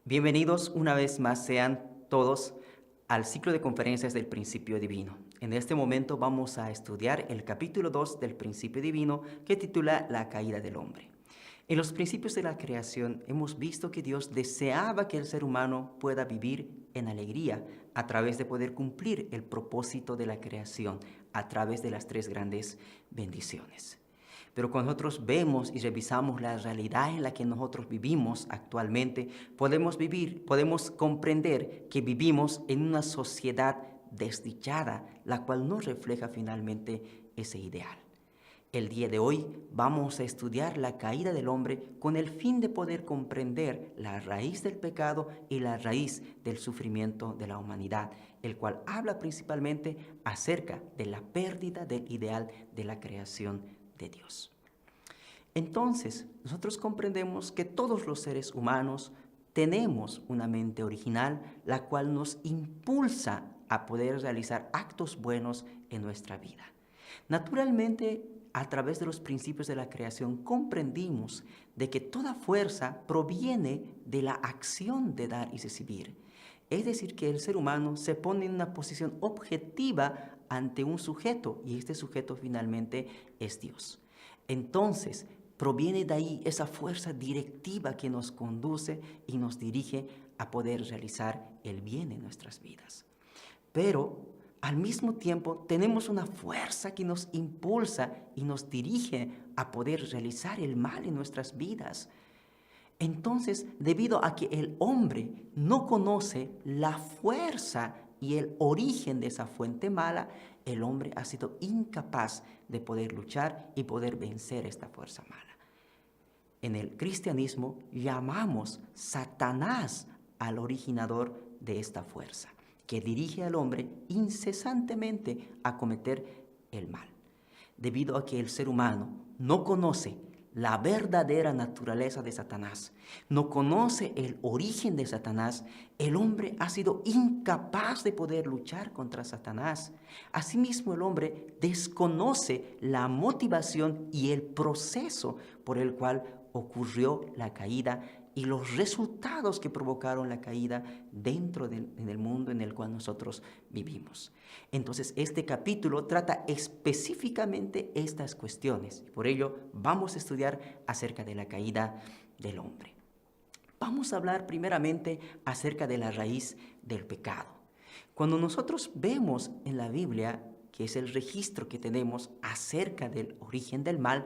Bienvenidos una vez más sean todos al ciclo de conferencias del Principio Divino. En este momento vamos a estudiar el capítulo 2 del Principio Divino que titula La caída del hombre. En los principios de la creación hemos visto que Dios deseaba que el ser humano pueda vivir en alegría a través de poder cumplir el propósito de la creación a través de las tres grandes bendiciones. Pero cuando nosotros vemos y revisamos la realidad en la que nosotros vivimos actualmente, podemos comprender que vivimos en una sociedad desdichada, la cual no refleja finalmente ese ideal. El día de hoy vamos a estudiar la caída del hombre con el fin de poder comprender la raíz del pecado y la raíz del sufrimiento de la humanidad, el cual habla principalmente acerca de la pérdida del ideal de la creación de Dios. Entonces, nosotros comprendemos que todos los seres humanos tenemos una mente original, la cual nos impulsa a poder realizar actos buenos en nuestra vida. Naturalmente, a través de los principios de la creación, comprendimos de que toda fuerza proviene de la acción de dar y recibir. Es decir, que el ser humano se pone en una posición objetiva ante un sujeto, y este sujeto finalmente es Dios. Entonces, proviene de ahí esa fuerza directiva que nos conduce y nos dirige a poder realizar el bien en nuestras vidas. Pero al mismo tiempo tenemos una fuerza que nos impulsa y nos dirige a poder realizar el mal en nuestras vidas. Entonces, debido a que el hombre no conoce la fuerza y el origen de esa fuente mala, el hombre ha sido incapaz de poder luchar y poder vencer esta fuerza mala. En el cristianismo llamamos Satanás al originador de esta fuerza, que dirige al hombre incesantemente a cometer el mal. Debido a que el ser humano no conoce la verdadera naturaleza de Satanás, no conoce el origen de Satanás, el hombre ha sido incapaz de poder luchar contra Satanás. Asimismo, el hombre desconoce la motivación y el proceso por el cual ocurrió la caída y los resultados que provocaron la caída dentro del mundo en el cual nosotros vivimos. Entonces, este capítulo trata específicamente estas cuestiones. Por ello, vamos a estudiar acerca de la caída del hombre. Vamos a hablar primeramente acerca de la raíz del pecado. Cuando nosotros vemos en la Biblia, que es el registro que tenemos acerca del origen del mal,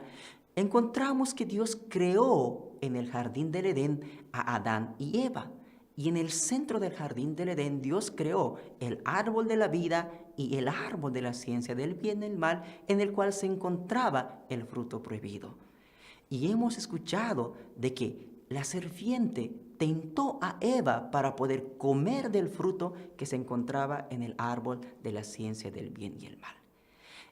encontramos que Dios creó en el jardín del Edén a Adán y Eva. Y en el centro del jardín del Edén Dios creó el árbol de la vida y el árbol de la ciencia del bien y el mal, en el cual se encontraba el fruto prohibido. Y hemos escuchado de que la serpiente tentó a Eva para poder comer del fruto que se encontraba en el árbol de la ciencia del bien y el mal.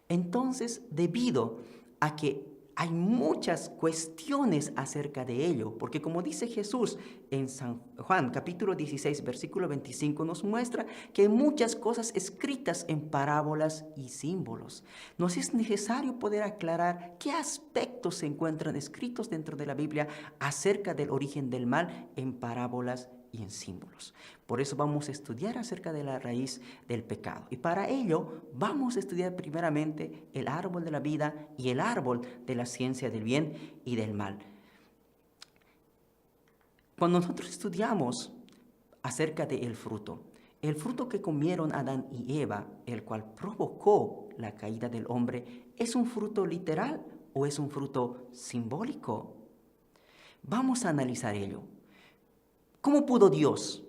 Entonces, debido a que hay muchas cuestiones acerca de ello, porque como dice Jesús en San Juan capítulo 16, versículo 25, nos muestra que hay muchas cosas escritas en parábolas y símbolos. Nos es necesario poder aclarar qué aspectos se encuentran escritos dentro de la Biblia acerca del origen del mal en parábolas y en símbolos. Por eso vamos a estudiar acerca de la raíz del pecado. Y para ello vamos a estudiar primeramente el árbol de la vida y el árbol de la ciencia del bien y del mal. Cuando nosotros estudiamos acerca del fruto, el fruto que comieron Adán y Eva, el cual provocó la caída del hombre, ¿es un fruto literal o es un fruto simbólico? Vamos a analizar ello. ¿Cómo pudo Dios,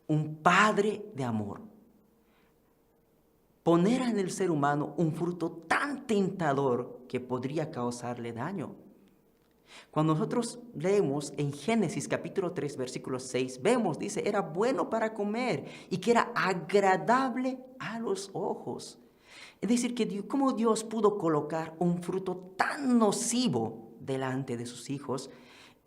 un Padre de amor, poner en el ser humano un fruto tan tentador que podría causarle daño? Cuando nosotros leemos en Génesis capítulo 3, versículo 6, vemos, dice, era bueno para comer y que era agradable a los ojos. Es decir, que cómo Dios pudo colocar un fruto tan nocivo delante de sus hijos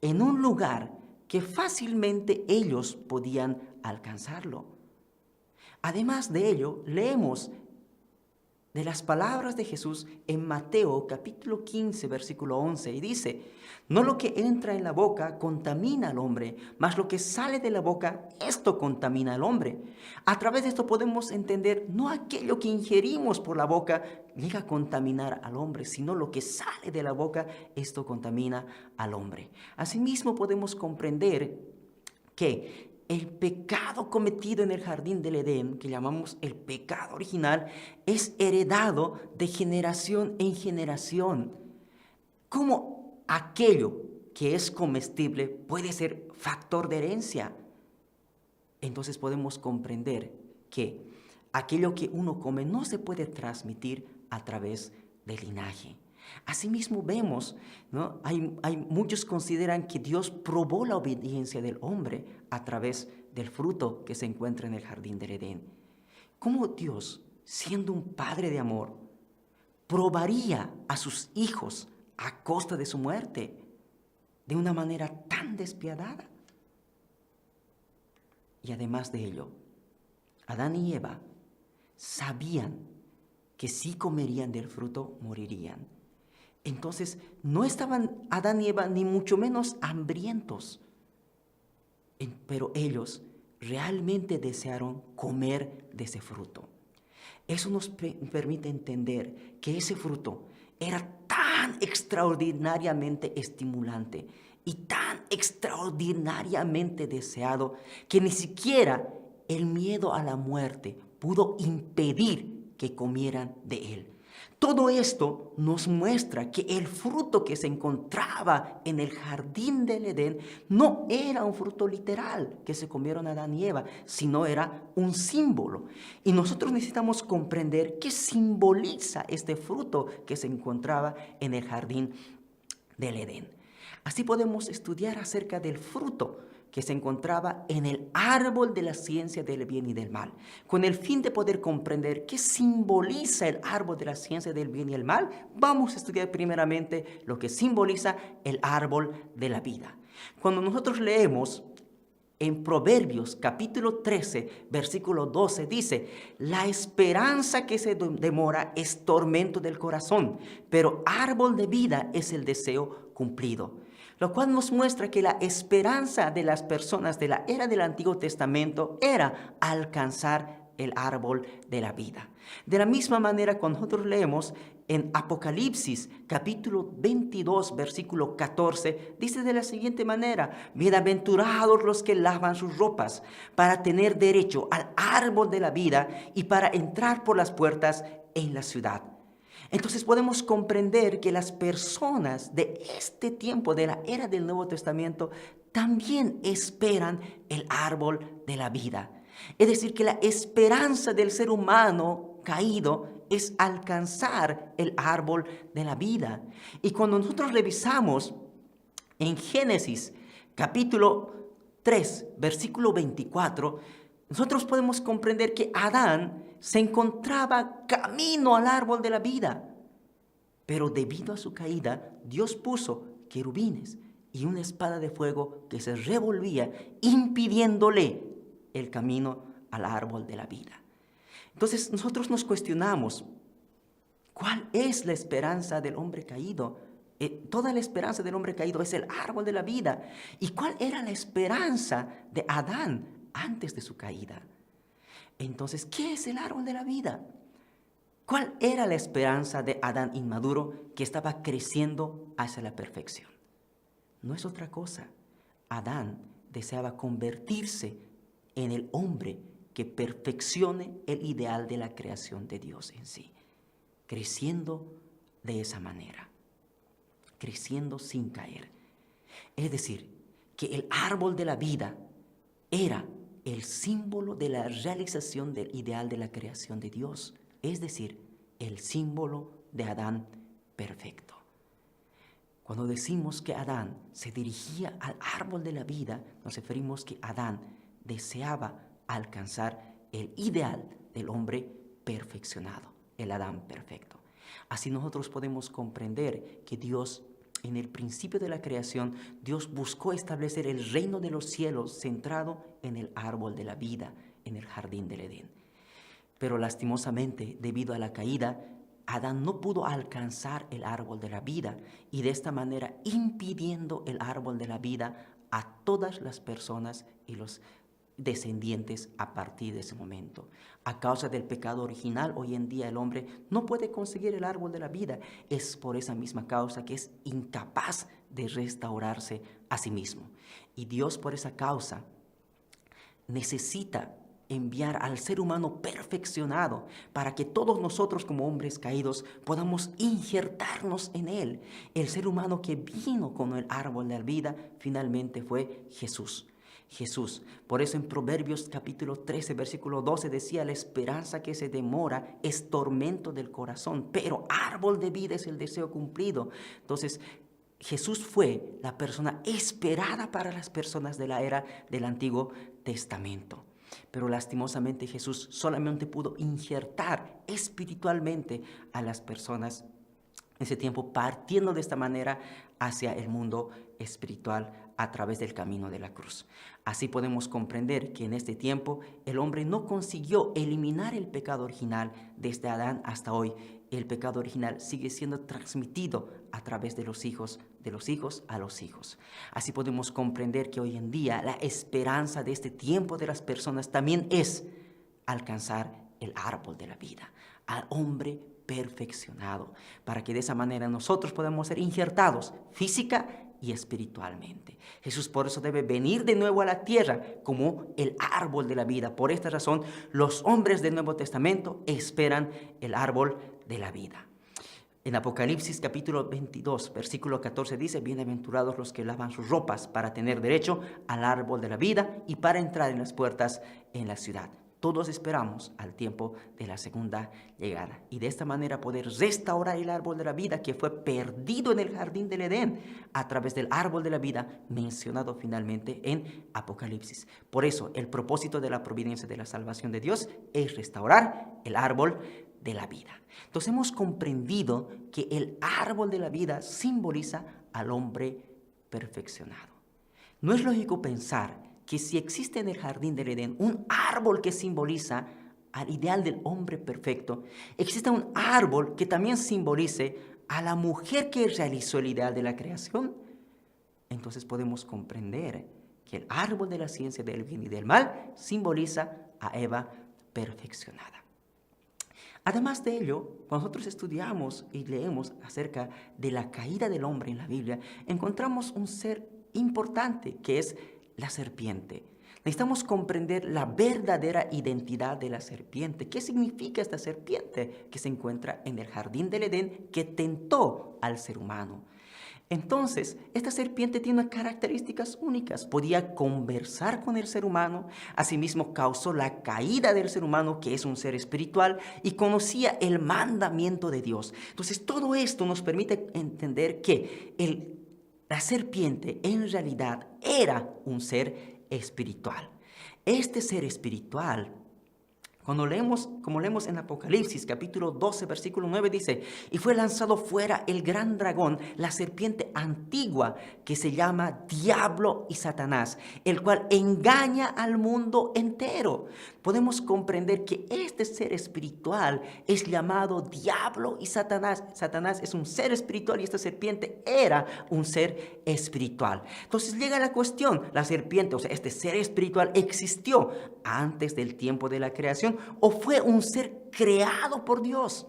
en un lugar que fácilmente ellos podían alcanzarlo. Además de ello, leemos de las palabras de Jesús en Mateo capítulo 15, versículo 11, y dice: no lo que entra en la boca contamina al hombre, mas lo que sale de la boca, esto contamina al hombre. A través de esto podemos entender, no aquello que ingerimos por la boca llega a contaminar al hombre, sino lo que sale de la boca, esto contamina al hombre. Asimismo podemos comprender que el pecado cometido en el jardín del Edén, que llamamos el pecado original, es heredado de generación en generación. ¿Cómo aquello que es comestible puede ser factor de herencia? Entonces podemos comprender que aquello que uno come no se puede transmitir a través del linaje. Asimismo vemos, ¿no? Muchos consideran que Dios probó la obediencia del hombre a través del fruto que se encuentra en el jardín del Edén. ¿Cómo Dios, siendo un padre de amor, probaría a sus hijos a costa de su muerte de una manera tan despiadada? Y además de ello, Adán y Eva sabían que si comerían del fruto morirían. Entonces no estaban Adán y Eva ni mucho menos hambrientos, pero ellos realmente desearon comer de ese fruto. Eso nos permite entender que ese fruto era tan extraordinariamente estimulante y tan extraordinariamente deseado que ni siquiera el miedo a la muerte pudo impedir que comieran de él. Todo esto nos muestra que el fruto que se encontraba en el jardín del Edén no era un fruto literal que se comieron Adán y Eva, sino era un símbolo. Y nosotros necesitamos comprender qué simboliza este fruto que se encontraba en el jardín del Edén. Así podemos estudiar acerca del fruto que se encontraba en el árbol de la ciencia del bien y del mal, con el fin de poder comprender qué simboliza el árbol de la ciencia del bien y el mal. Vamos a estudiar primeramente lo que simboliza el árbol de la vida. Cuando nosotros leemos en Proverbios capítulo 13, versículo 12, dice: la esperanza que se demora es tormento del corazón, pero árbol de vida es el deseo cumplido. Lo cual nos muestra que la esperanza de las personas de la era del Antiguo Testamento era alcanzar el árbol de la vida. De la misma manera, cuando nosotros leemos en Apocalipsis capítulo 22, versículo 14, dice de la siguiente manera: bienaventurados los que lavan sus ropas para tener derecho al árbol de la vida y para entrar por las puertas en la ciudad. Entonces podemos comprender que las personas de este tiempo, de la era del Nuevo Testamento, también esperan el árbol de la vida. Es decir, que la esperanza del ser humano caído es alcanzar el árbol de la vida. Y cuando nosotros revisamos en Génesis capítulo 3, versículo 24, nosotros podemos comprender que Adán se encontraba camino al árbol de la vida. Pero debido a su caída, Dios puso querubines y una espada de fuego que se revolvía, impidiéndole el camino al árbol de la vida. Entonces nosotros nos cuestionamos, ¿cuál es la esperanza del hombre caído? Toda la esperanza del hombre caído es el árbol de la vida. ¿Y cuál era la esperanza de Adán antes de su caída? Entonces, ¿qué es el árbol de la vida? ¿Cuál era la esperanza de Adán inmaduro que estaba creciendo hacia la perfección? No es otra cosa. Adán deseaba convertirse en el hombre que perfeccione el ideal de la creación de Dios en sí, creciendo de esa manera, creciendo sin caer. Es decir, que el árbol de la vida era el símbolo de la realización del ideal de la creación de Dios, es decir, el símbolo de Adán perfecto. Cuando decimos que Adán se dirigía al árbol de la vida, nos referimos que Adán deseaba alcanzar el ideal del hombre perfeccionado, el Adán perfecto. Así nosotros podemos comprender que Dios, en el principio de la creación, Dios buscó establecer el reino de los cielos centrado en el árbol de la vida, en el jardín del Edén. Pero lastimosamente, debido a la caída, Adán no pudo alcanzar el árbol de la vida y de esta manera impidiendo el árbol de la vida a todas las personas y los descendientes a partir de ese momento. A causa del pecado original, hoy en día el hombre no puede conseguir el árbol de la vida. Es por esa misma causa que es incapaz de restaurarse a sí mismo. Y Dios, por esa causa, necesita enviar al ser humano perfeccionado para que todos nosotros como hombres caídos podamos injertarnos en él. El ser humano que vino con el árbol de la vida finalmente fue Jesús. Jesús. Por eso en Proverbios capítulo 13, versículo 12 decía: la esperanza que se demora es tormento del corazón, pero árbol de vida es el deseo cumplido. Entonces, Jesús fue la persona esperada para las personas de la era del Antiguo Testamento. Pero lastimosamente Jesús solamente pudo injertar espiritualmente a las personas en ese tiempo, partiendo de esta manera hacia el mundo espiritual a través del camino de la cruz. Así podemos comprender que en este tiempo el hombre no consiguió eliminar el pecado original desde Adán hasta hoy. El pecado original sigue siendo transmitido a través de los hijos a los hijos. Así podemos comprender que hoy en día la esperanza de este tiempo de las personas también es alcanzar el árbol de la vida, al hombre perfeccionado, para que de esa manera nosotros podamos ser injertados física y espiritualmente. Jesús por eso debe venir de nuevo a la tierra como el árbol de la vida. Por esta razón, los hombres del Nuevo Testamento esperan el árbol de la vida. En Apocalipsis capítulo 22, versículo 14 dice: bienaventurados los que lavan sus ropas para tener derecho al árbol de la vida y para entrar en las puertas en la ciudad. Todos esperamos al tiempo de la segunda llegada y de esta manera poder restaurar el árbol de la vida que fue perdido en el jardín del Edén a través del árbol de la vida mencionado finalmente en Apocalipsis. Por eso el propósito de la providencia de la salvación de Dios es restaurar el árbol de la vida. Entonces hemos comprendido que el árbol de la vida simboliza al hombre perfeccionado. No es lógico pensar que si existe en el jardín del Edén un árbol que simboliza al ideal del hombre perfecto, existe un árbol que también simbolice a la mujer que realizó el ideal de la creación. Entonces podemos comprender que el árbol de la ciencia del bien y del mal simboliza a Eva perfeccionada. Además de ello, cuando nosotros estudiamos y leemos acerca de la caída del hombre en la Biblia, encontramos un ser importante que es la serpiente. Necesitamos comprender la verdadera identidad de la serpiente. ¿Qué significa esta serpiente que se encuentra en el jardín del Edén que tentó al ser humano? Entonces, esta serpiente tiene unas características únicas. Podía conversar con el ser humano, asimismo causó la caída del ser humano, que es un ser espiritual, y conocía el mandamiento de Dios. Entonces, todo esto nos permite entender que la serpiente en realidad era un ser espiritual. Este ser espiritual, como leemos en Apocalipsis capítulo 12 versículo 9 dice: y fue lanzado fuera el gran dragón, la serpiente antigua que se llama Diablo y Satanás, el cual engaña al mundo entero. Podemos comprender que este ser espiritual es llamado Diablo y Satanás. Satanás es un ser espiritual y esta serpiente era un ser espiritual. Entonces llega la cuestión: la serpiente, o sea, este ser espiritual, ¿existió antes del tiempo de la creación o fue un ser creado por Dios?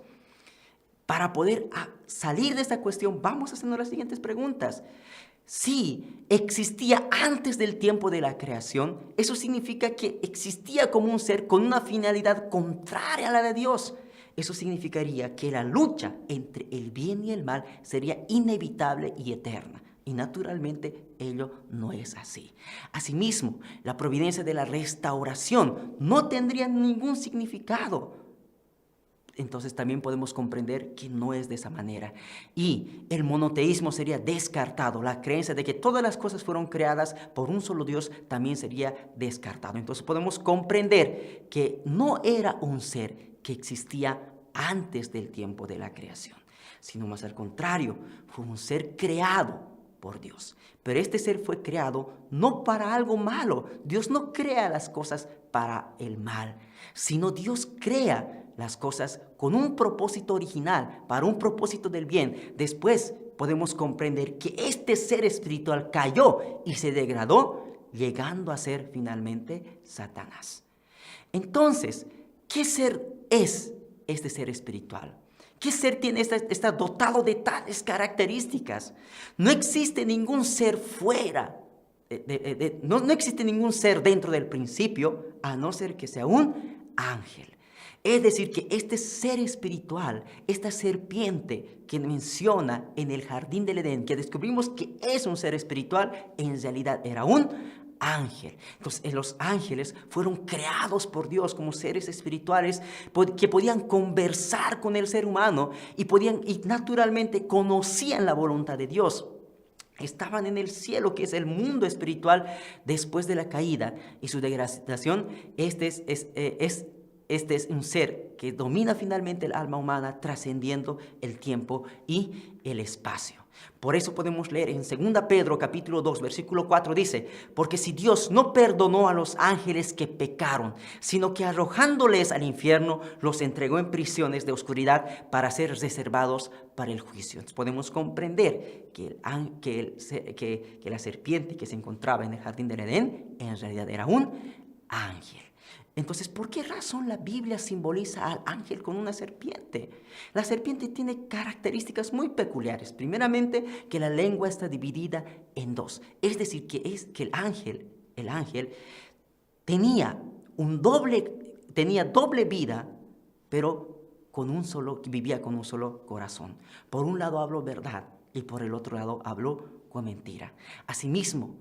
Para poder salir de esta cuestión, vamos haciendo las siguientes preguntas. Si existía antes del tiempo de la creación, eso significa que existía como un ser con una finalidad contraria a la de Dios. Eso significaría que la lucha entre el bien y el mal sería inevitable y eterna. Y naturalmente ello no es así. Asimismo, la providencia de la restauración no tendría ningún significado. Entonces también podemos comprender que no es de esa manera. Y el monoteísmo sería descartado. La creencia de que todas las cosas fueron creadas por un solo Dios también sería descartado. Entonces podemos comprender que no era un ser que existía antes del tiempo de la creación, sino más al contrario, fue un ser creado por Dios. Pero este ser fue creado no para algo malo. Dios no crea las cosas para el mal, sino Dios crea las cosas con un propósito original, para un propósito del bien. Después podemos comprender que este ser espiritual cayó y se degradó, llegando a ser finalmente Satanás. Entonces, ¿qué ser es este ser espiritual? ¿Qué ser está dotado de tales características? No existe ningún ser fuera, no existe ningún ser dentro del principio, a no ser que sea un ángel. Es decir, que este ser espiritual, esta serpiente que menciona en el jardín del Edén, que descubrimos que es un ser espiritual, en realidad era un ángel. Entonces, los ángeles fueron creados por Dios como seres espirituales que podían conversar con el ser humano y naturalmente conocían la voluntad de Dios. Estaban en el cielo, que es el mundo espiritual después de la caída y su degradación. Este es un ser que domina finalmente el alma humana, trascendiendo el tiempo y el espacio. Por eso podemos leer en 2 Pedro capítulo 2, versículo 4, dice: porque si Dios no perdonó a los ángeles que pecaron, sino que arrojándoles al infierno, los entregó en prisiones de oscuridad para ser reservados para el juicio. Entonces podemos comprender que la serpiente que se encontraba en el jardín del Edén, en realidad era un ángel. Entonces, ¿por qué razón la Biblia simboliza al ángel con una serpiente? La serpiente tiene características muy peculiares. Primeramente, que la lengua está dividida en dos. Es decir, que el ángel tenía doble vida, pero vivía con un solo corazón. Por un lado habló verdad y por el otro lado habló con mentira. Asimismo,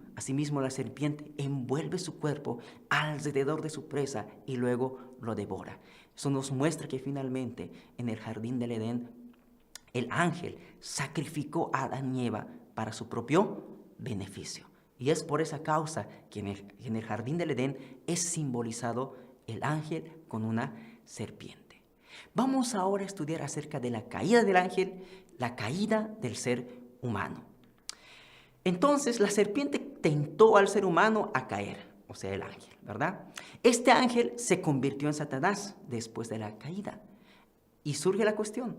la serpiente envuelve su cuerpo alrededor de su presa y luego lo devora. Eso nos muestra que finalmente en el jardín del Edén el ángel sacrificó a Adán y Eva para su propio beneficio. Y es por esa causa que en el jardín del Edén es simbolizado el ángel con una serpiente. Vamos ahora a estudiar acerca de la caída del ángel, la caída del ser humano. Entonces la serpiente tentó al ser humano a caer, o sea, el ángel, ¿verdad? Este ángel se convirtió en Satanás después de la caída. Y surge la cuestión: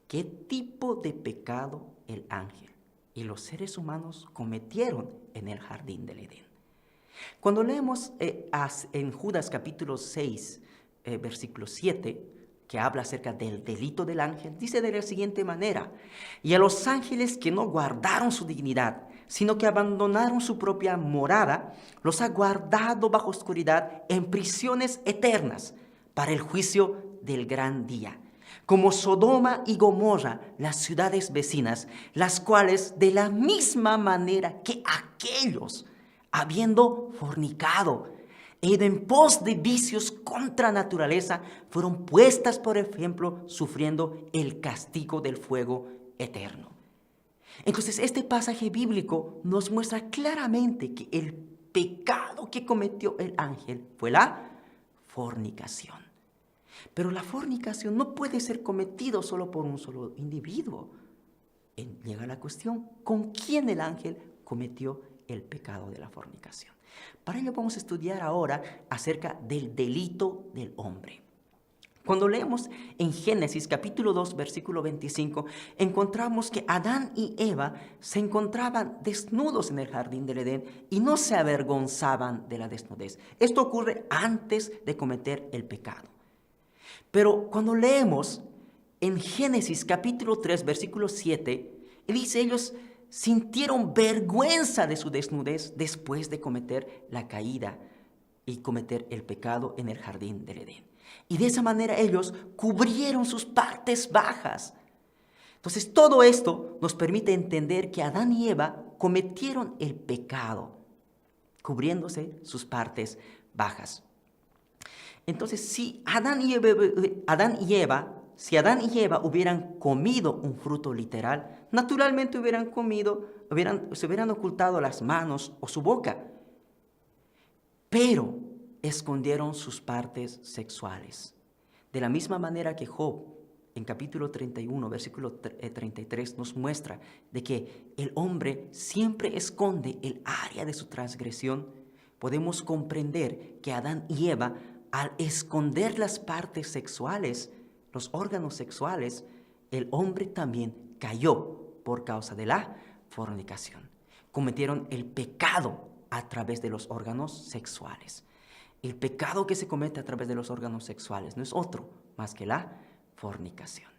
¿qué tipo de pecado el ángel y los seres humanos cometieron en el jardín del Edén? Cuando leemos en Judas capítulo 6, versículo 7, que habla acerca del delito del ángel, dice de la siguiente manera: y a los ángeles que no guardaron su dignidad, sino que abandonaron su propia morada, los ha guardado bajo oscuridad en prisiones eternas para el juicio del gran día, como Sodoma y Gomorra, las ciudades vecinas, las cuales de la misma manera que aquellos, habiendo fornicado e ido en pos de vicios contra naturaleza, fueron puestas por ejemplo, sufriendo el castigo del fuego eterno. Entonces, este pasaje bíblico nos muestra claramente que el pecado que cometió el ángel fue la fornicación. Pero la fornicación no puede ser cometido solo por un solo individuo. Llega la cuestión: ¿con quién el ángel cometió el pecado de la fornicación? Para ello vamos a estudiar ahora acerca del delito del hombre. Cuando leemos en Génesis capítulo 2, versículo 25, encontramos que Adán y Eva se encontraban desnudos en el jardín del Edén y no se avergonzaban de la desnudez. Esto ocurre antes de cometer el pecado. Pero cuando leemos en Génesis capítulo 3, versículo 7, dice: ellos sintieron vergüenza de su desnudez después de cometer la caída y cometer el pecado en el jardín del Edén. Y de esa manera ellos cubrieron sus partes bajas. Entonces todo esto nos permite entender que Adán y Eva cometieron el pecado, cubriéndose sus partes bajas. Entonces si Adán y Eva hubieran comido un fruto literal, naturalmente se hubieran ocultado las manos o su boca. Pero escondieron sus partes sexuales. De la misma manera que Job en capítulo 31, versículo 33, nos muestra de que el hombre siempre esconde el área de su transgresión, podemos comprender que Adán y Eva, al esconder las partes sexuales, los órganos sexuales, el hombre también cayó por causa de la fornicación. Cometieron el pecado a través de los órganos sexuales. El pecado que se comete a través de los órganos sexuales no es otro más que la fornicación.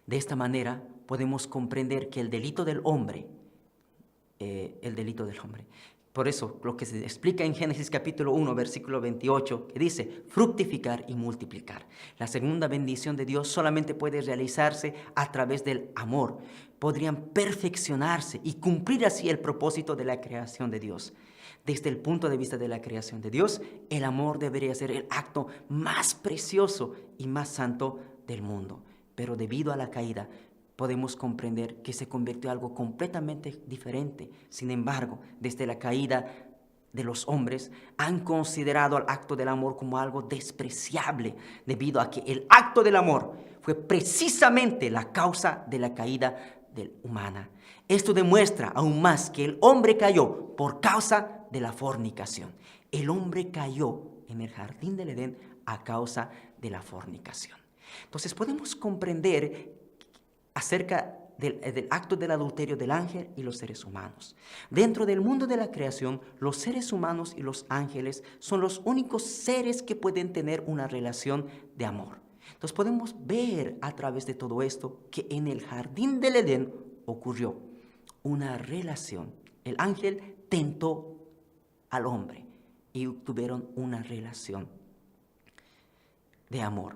De esta manera podemos comprender que el delito del hombre, por eso lo que se explica en Génesis capítulo 1, versículo 28, que dice, fructificar y multiplicar. La segunda bendición de Dios solamente puede realizarse a través del amor. Podrían perfeccionarse y cumplir así el propósito de la creación de Dios. Desde el punto de vista de la creación de Dios, el amor debería ser el acto más precioso y más santo del mundo. Pero debido a la caída, podemos comprender que se convirtió en algo completamente diferente. Sin embargo, desde la caída de los hombres, han considerado el acto del amor como algo despreciable, debido a que el acto del amor fue precisamente la causa de la caída humana. Esto demuestra aún más que el hombre cayó por causa de la fornicación. El hombre cayó en el jardín del Edén a causa de la fornicación. Entonces podemos comprender acerca del acto del adulterio del ángel y los seres humanos. Dentro del mundo de la creación, los seres humanos y los ángeles son los únicos seres que pueden tener una relación de amor. Entonces podemos ver a través de todo esto que en el jardín del Edén ocurrió una relación. El ángel tentó al hombre y tuvieron una relación de amor.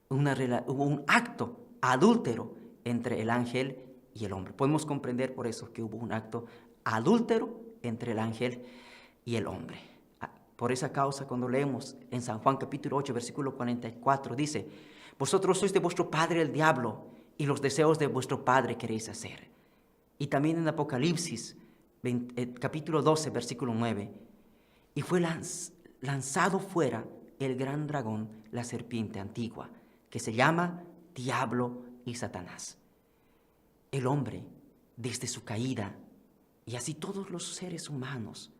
Hubo un acto adúltero entre el ángel y el hombre. Podemos comprender por eso que hubo un acto adúltero entre el ángel y el hombre. Por esa causa, cuando leemos en San Juan capítulo 8, versículo 44, dice, vosotros sois de vuestro padre el diablo, y los deseos de vuestro padre queréis hacer. Y también en Apocalipsis, capítulo 12, versículo 9, y fue lanzado fuera el gran dragón, la serpiente antigua, que se llama Diablo y Satanás. El hombre, desde su caída, y así todos los seres humanos,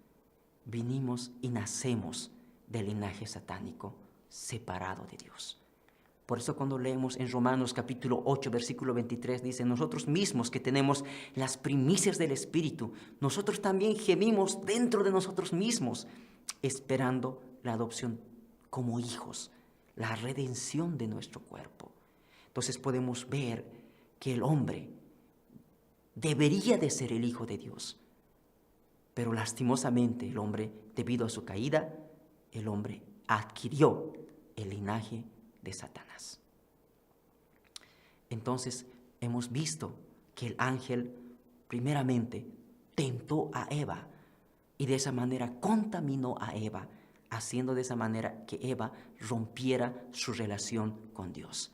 vinimos y nacemos del linaje satánico, separado de Dios. Por eso cuando leemos en Romanos capítulo 8, versículo 23, dice, nosotros mismos que tenemos las primicias del Espíritu, nosotros también gemimos dentro de nosotros mismos, esperando la adopción como hijos, la redención de nuestro cuerpo. Entonces podemos ver que el hombre debería de ser el Hijo de Dios, pero lastimosamente el hombre, debido a su caída, el hombre adquirió el linaje de Satanás. Entonces hemos visto que el ángel primeramente tentó a Eva y de esa manera contaminó a Eva, haciendo de esa manera que Eva rompiera su relación con Dios.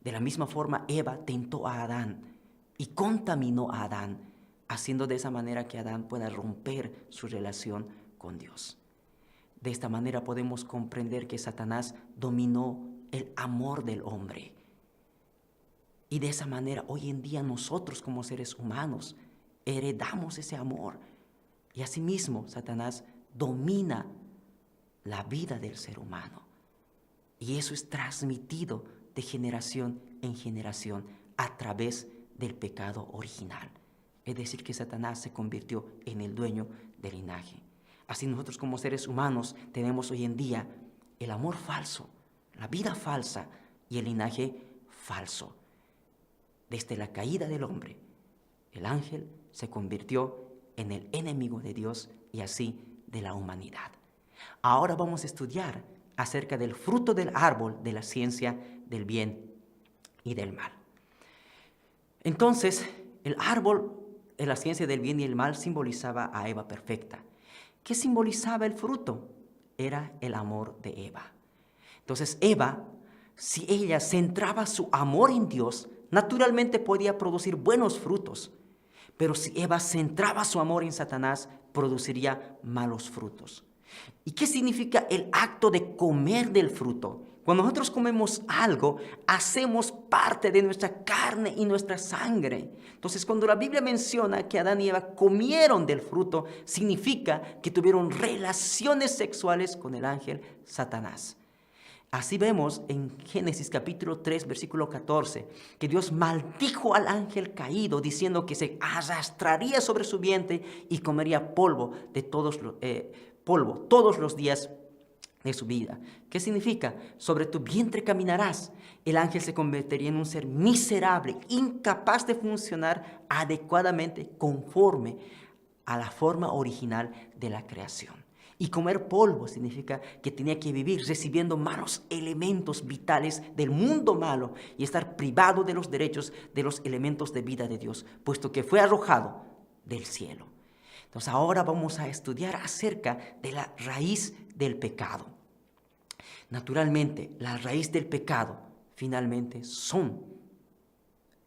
De la misma forma, Eva tentó a Adán y contaminó a Adán, haciendo de esa manera que Adán pueda romper su relación con Dios. De esta manera podemos comprender que Satanás dominó el amor del hombre. Y de esa manera hoy en día nosotros como seres humanos heredamos ese amor. Y asimismo Satanás domina la vida del ser humano. Y eso es transmitido de generación en generación a través del pecado original. Es decir, que Satanás se convirtió en el dueño del linaje. Así nosotros como seres humanos tenemos hoy en día el amor falso, la vida falsa y el linaje falso. Desde la caída del hombre, el ángel se convirtió en el enemigo de Dios y así de la humanidad. Ahora vamos a estudiar acerca del fruto del árbol de la ciencia del bien y del mal. Entonces, el árbol de la ciencia del bien y el mal simbolizaba a Eva perfecta. ¿Qué simbolizaba el fruto? Era el amor de Eva. Entonces Eva, si ella centraba su amor en Dios, naturalmente podía producir buenos frutos. Pero si Eva centraba su amor en Satanás, produciría malos frutos. ¿Y qué significa el acto de comer del fruto? Cuando nosotros comemos algo, hacemos parte de nuestra carne y nuestra sangre. Entonces, cuando la Biblia menciona que Adán y Eva comieron del fruto, significa que tuvieron relaciones sexuales con el ángel Satanás. Así vemos en Génesis capítulo 3, versículo 14, que Dios maldijo al ángel caído, diciendo que se arrastraría sobre su vientre y comería polvo todos los días de su vida. ¿Qué significa? Sobre tu vientre caminarás. El ángel se convertiría en un ser miserable, incapaz de funcionar adecuadamente conforme a la forma original de la creación. Y comer polvo significa que tenía que vivir recibiendo malos elementos vitales del mundo malo y estar privado de los derechos de los elementos de vida de Dios, puesto que fue arrojado del cielo. Entonces ahora vamos a estudiar acerca de la raíz del pecado. Naturalmente, la raíz del pecado finalmente son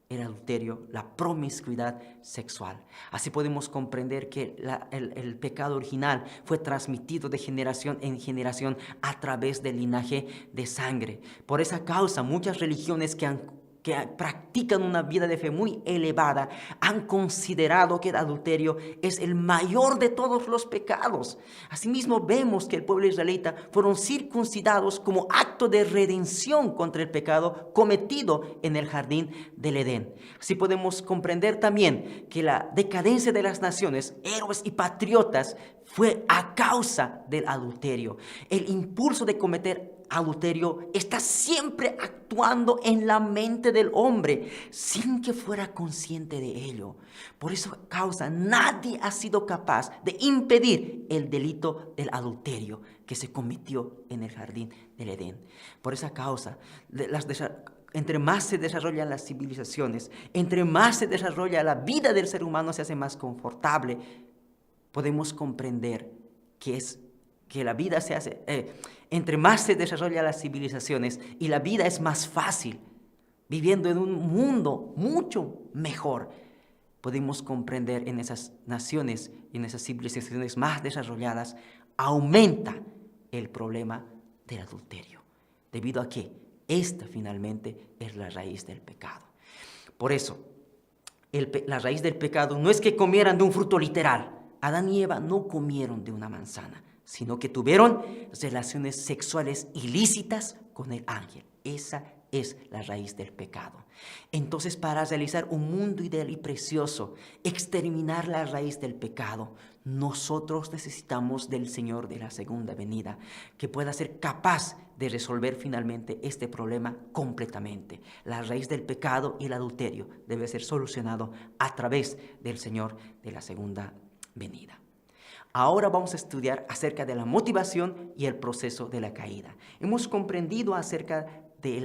el adulterio, la promiscuidad sexual. Así podemos comprender que el pecado original fue transmitido de generación en generación a través del linaje de sangre. Por esa causa, muchas religiones que practican una vida de fe muy elevada han considerado que el adulterio es el mayor de todos los pecados. Asimismo, vemos que el pueblo israelita fueron circuncidados como acto de redención contra el pecado cometido en el jardín del Edén. Así podemos comprender también que la decadencia de las naciones, héroes y patriotas, fue a causa del adulterio. El impulso de cometer adulterio está siempre actuando en la mente del hombre sin que fuera consciente de ello. Por esa causa nadie ha sido capaz de impedir el delito del adulterio que se cometió en el jardín del Edén. Por esa causa, entre más se desarrollan las civilizaciones, entre más se desarrolla la vida del ser humano, se hace más confortable, podemos comprender que la vida se hace, entre más se desarrollan las civilizaciones y la vida es más fácil, viviendo en un mundo mucho mejor, podemos comprender en esas naciones y en esas civilizaciones más desarrolladas, aumenta el problema del adulterio, debido a que esta finalmente es la raíz del pecado. Por eso, la raíz del pecado no es que comieran de un fruto literal. Adán y Eva no comieron de una manzana, sino que tuvieron relaciones sexuales ilícitas con el ángel. Esa es la raíz del pecado. Entonces, para realizar un mundo ideal y precioso, exterminar la raíz del pecado, nosotros necesitamos del Señor de la segunda venida, que pueda ser capaz de resolver finalmente este problema completamente. La raíz del pecado y el adulterio debe ser solucionado a través del Señor de la segunda venida. Ahora vamos a estudiar acerca de la motivación y el proceso de la caída. Hemos comprendido acerca que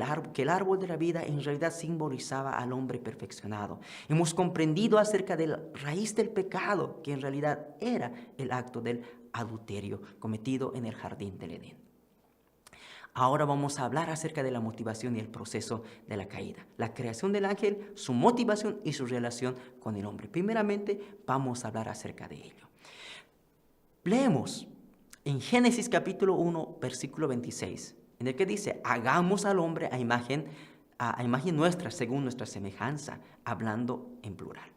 el árbol de la vida en realidad simbolizaba al hombre perfeccionado. Hemos comprendido acerca de la raíz del pecado, que en realidad era el acto del adulterio cometido en el jardín del Edén. Ahora vamos a hablar acerca de la motivación y el proceso de la caída. La creación del ángel, su motivación y su relación con el hombre. Primeramente, vamos a hablar acerca de ello. Leemos en Génesis capítulo 1, versículo 26, en el que dice, hagamos al hombre a imagen nuestra, según nuestra semejanza, hablando en plural.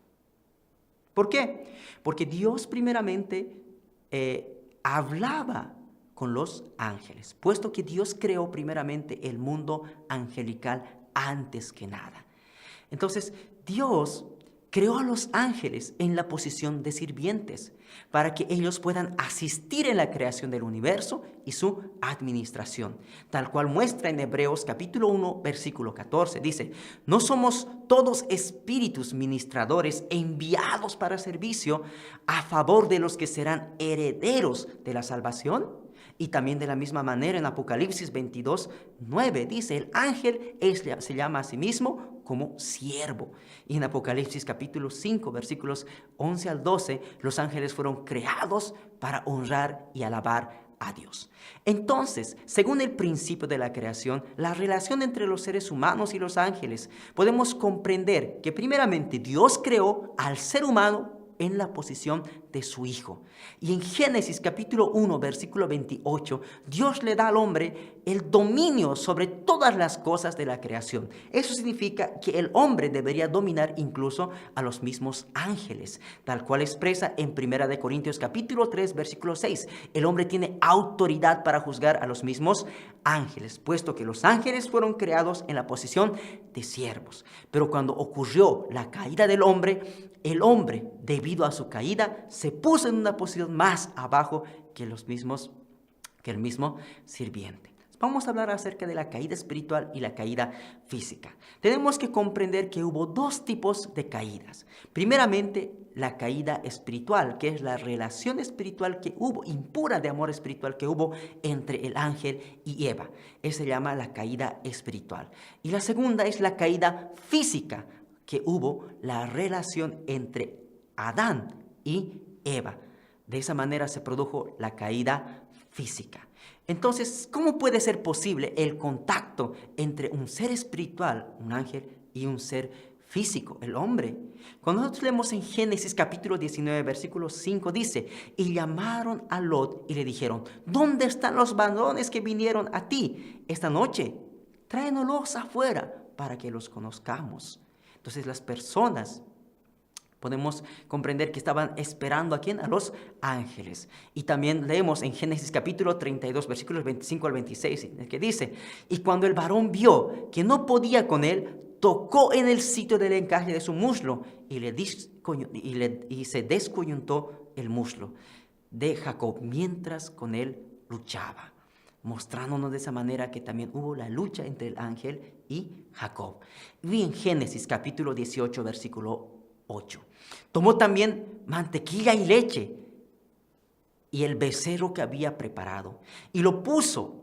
¿Por qué? Porque Dios primeramente hablaba con los ángeles, puesto que Dios creó primeramente el mundo angelical antes que nada. Entonces, Dios creó a los ángeles en la posición de sirvientes para que ellos puedan asistir en la creación del universo y su administración, tal cual muestra en Hebreos capítulo 1, versículo 14. Dice, ¿no somos todos espíritus ministradores enviados para servicio a favor de los que serán herederos de la salvación? Y también de la misma manera en Apocalipsis 22, 9 dice, el ángel se llama a sí mismo como siervo. Y en Apocalipsis capítulo 5, versículos 11 al 12, los ángeles fueron creados para honrar y alabar a Dios. Entonces, según el principio de la creación, la relación entre los seres humanos y los ángeles, podemos comprender que primeramente Dios creó al ser humano en la posición de su hijo. Y en Génesis capítulo 1, versículo 28, Dios le da al hombre el dominio sobre todas las cosas de la creación. Eso significa que el hombre debería dominar incluso a los mismos ángeles, tal cual expresa en 1 Corintios capítulo 3, versículo 6. El hombre tiene autoridad para juzgar a los mismos ángeles, puesto que los ángeles fueron creados en la posición de siervos. Pero cuando ocurrió la caída del hombre, el hombre, debido a su caída, se puso en una posición más abajo que el mismo sirviente. Vamos a hablar acerca de la caída espiritual y la caída física. Tenemos que comprender que hubo dos tipos de caídas. Primeramente, la caída espiritual, que es la relación espiritual que hubo, impura de amor espiritual que hubo entre el ángel y Eva. Esa se llama la caída espiritual. Y la segunda es la caída física, que hubo la relación entre Adán y Eva. De esa manera se produjo la caída física. Entonces, ¿cómo puede ser posible el contacto entre un ser espiritual, un ángel, y un ser físico, el hombre? Cuando nosotros leemos en Génesis capítulo 19, versículo 5, dice, y llamaron a Lot y le dijeron, ¿dónde están los varones que vinieron a ti esta noche? Tráenoslos afuera para que los conozcamos. Entonces las personas podemos comprender que estaban esperando ¿a quién? A los ángeles. Y también leemos en Génesis capítulo 32, versículos 25 al 26, que dice, y cuando el varón vio que no podía con él, tocó en el sitio del encaje de su muslo y se descoyuntó el muslo de Jacob mientras con él luchaba, mostrándonos de esa manera que también hubo la lucha entre el ángel y Jacob. Y en Génesis capítulo 18, versículo 8. Tomó también mantequilla y leche y el becerro que había preparado y lo puso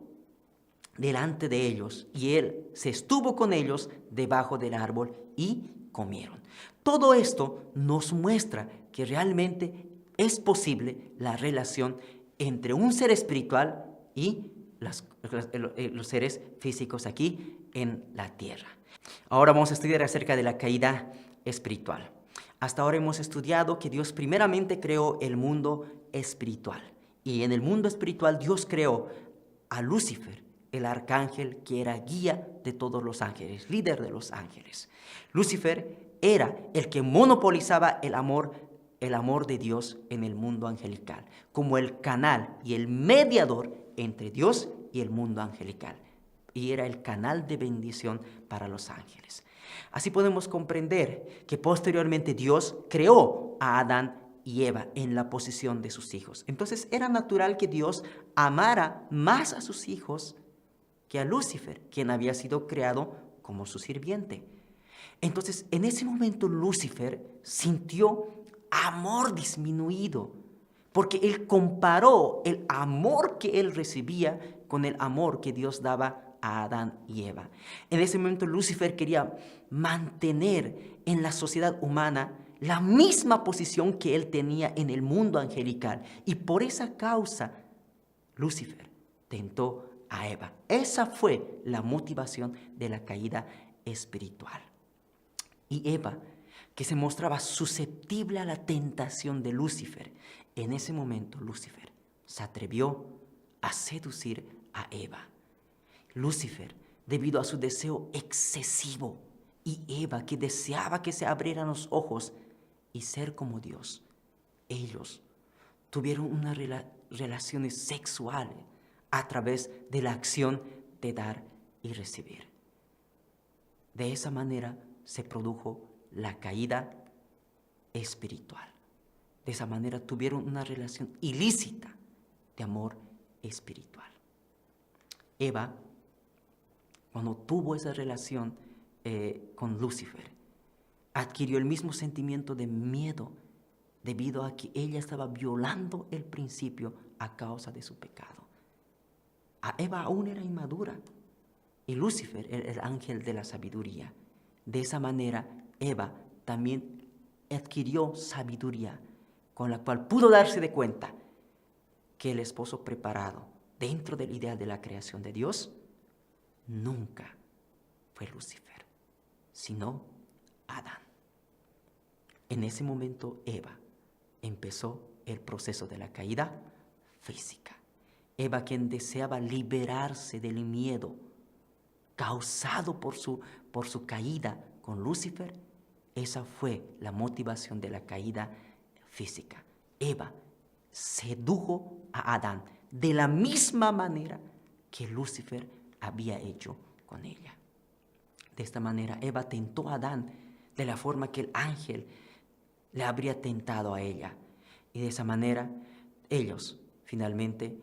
delante de ellos, y él se estuvo con ellos debajo del árbol y comieron. Todo esto nos muestra que realmente es posible la relación entre un ser espiritual y los seres físicos aquí en la tierra. Ahora vamos a estudiar acerca de la caída espiritual. Hasta ahora hemos estudiado que Dios primeramente creó el mundo espiritual. Y en el mundo espiritual Dios creó a Lucifer, el arcángel que era guía de todos los ángeles, líder de los ángeles. Lucifer era el que monopolizaba el amor de Dios en el mundo angelical, como el canal y el mediador entre Dios y el mundo angelical. Y era el canal de bendición para los ángeles. Así podemos comprender que posteriormente Dios creó a Adán y Eva en la posición de sus hijos. Entonces era natural que Dios amara más a sus hijos que a Lucifer, quien había sido creado como su sirviente. Entonces, en ese momento Lucifer sintió amor disminuido, porque él comparó el amor que él recibía con el amor que Dios daba a Adán y Eva. En ese momento Lucifer quería mantener en la sociedad humana la misma posición que él tenía en el mundo angelical, y por esa causa Lucifer tentó a Eva. Esa fue la motivación de la caída espiritual. Y Eva, que se mostraba susceptible a la tentación de Lucifer, en ese momento Lucifer se atrevió a seducir a Eva. Lucifer, debido a su deseo excesivo, y Eva, que deseaba que se abrieran los ojos y ser como Dios, ellos tuvieron unas relaciones sexuales a través de la acción de dar y recibir. De esa manera se produjo la caída espiritual. De esa manera tuvieron una relación ilícita de amor espiritual. Eva, cuando tuvo esa relación con Lucifer, adquirió el mismo sentimiento de miedo debido a que ella estaba violando el principio a causa de su pecado. A Eva aún era inmadura y Lucifer era el ángel de la sabiduría. De esa manera, Eva también adquirió sabiduría, con la cual pudo darse de cuenta que el esposo preparado dentro del ideal de la creación de Dios nunca fue Lucifer, sino Adán. En ese momento Eva empezó el proceso de la caída física. Eva, quien deseaba liberarse del miedo causado por su caída con Lucifer, esa fue la motivación de la caída física. Eva sedujo a Adán de la misma manera que Lucifer había hecho con ella. De esta manera, Eva tentó a Adán de la forma que el ángel le habría tentado a ella. Y de esa manera, ellos, finalmente,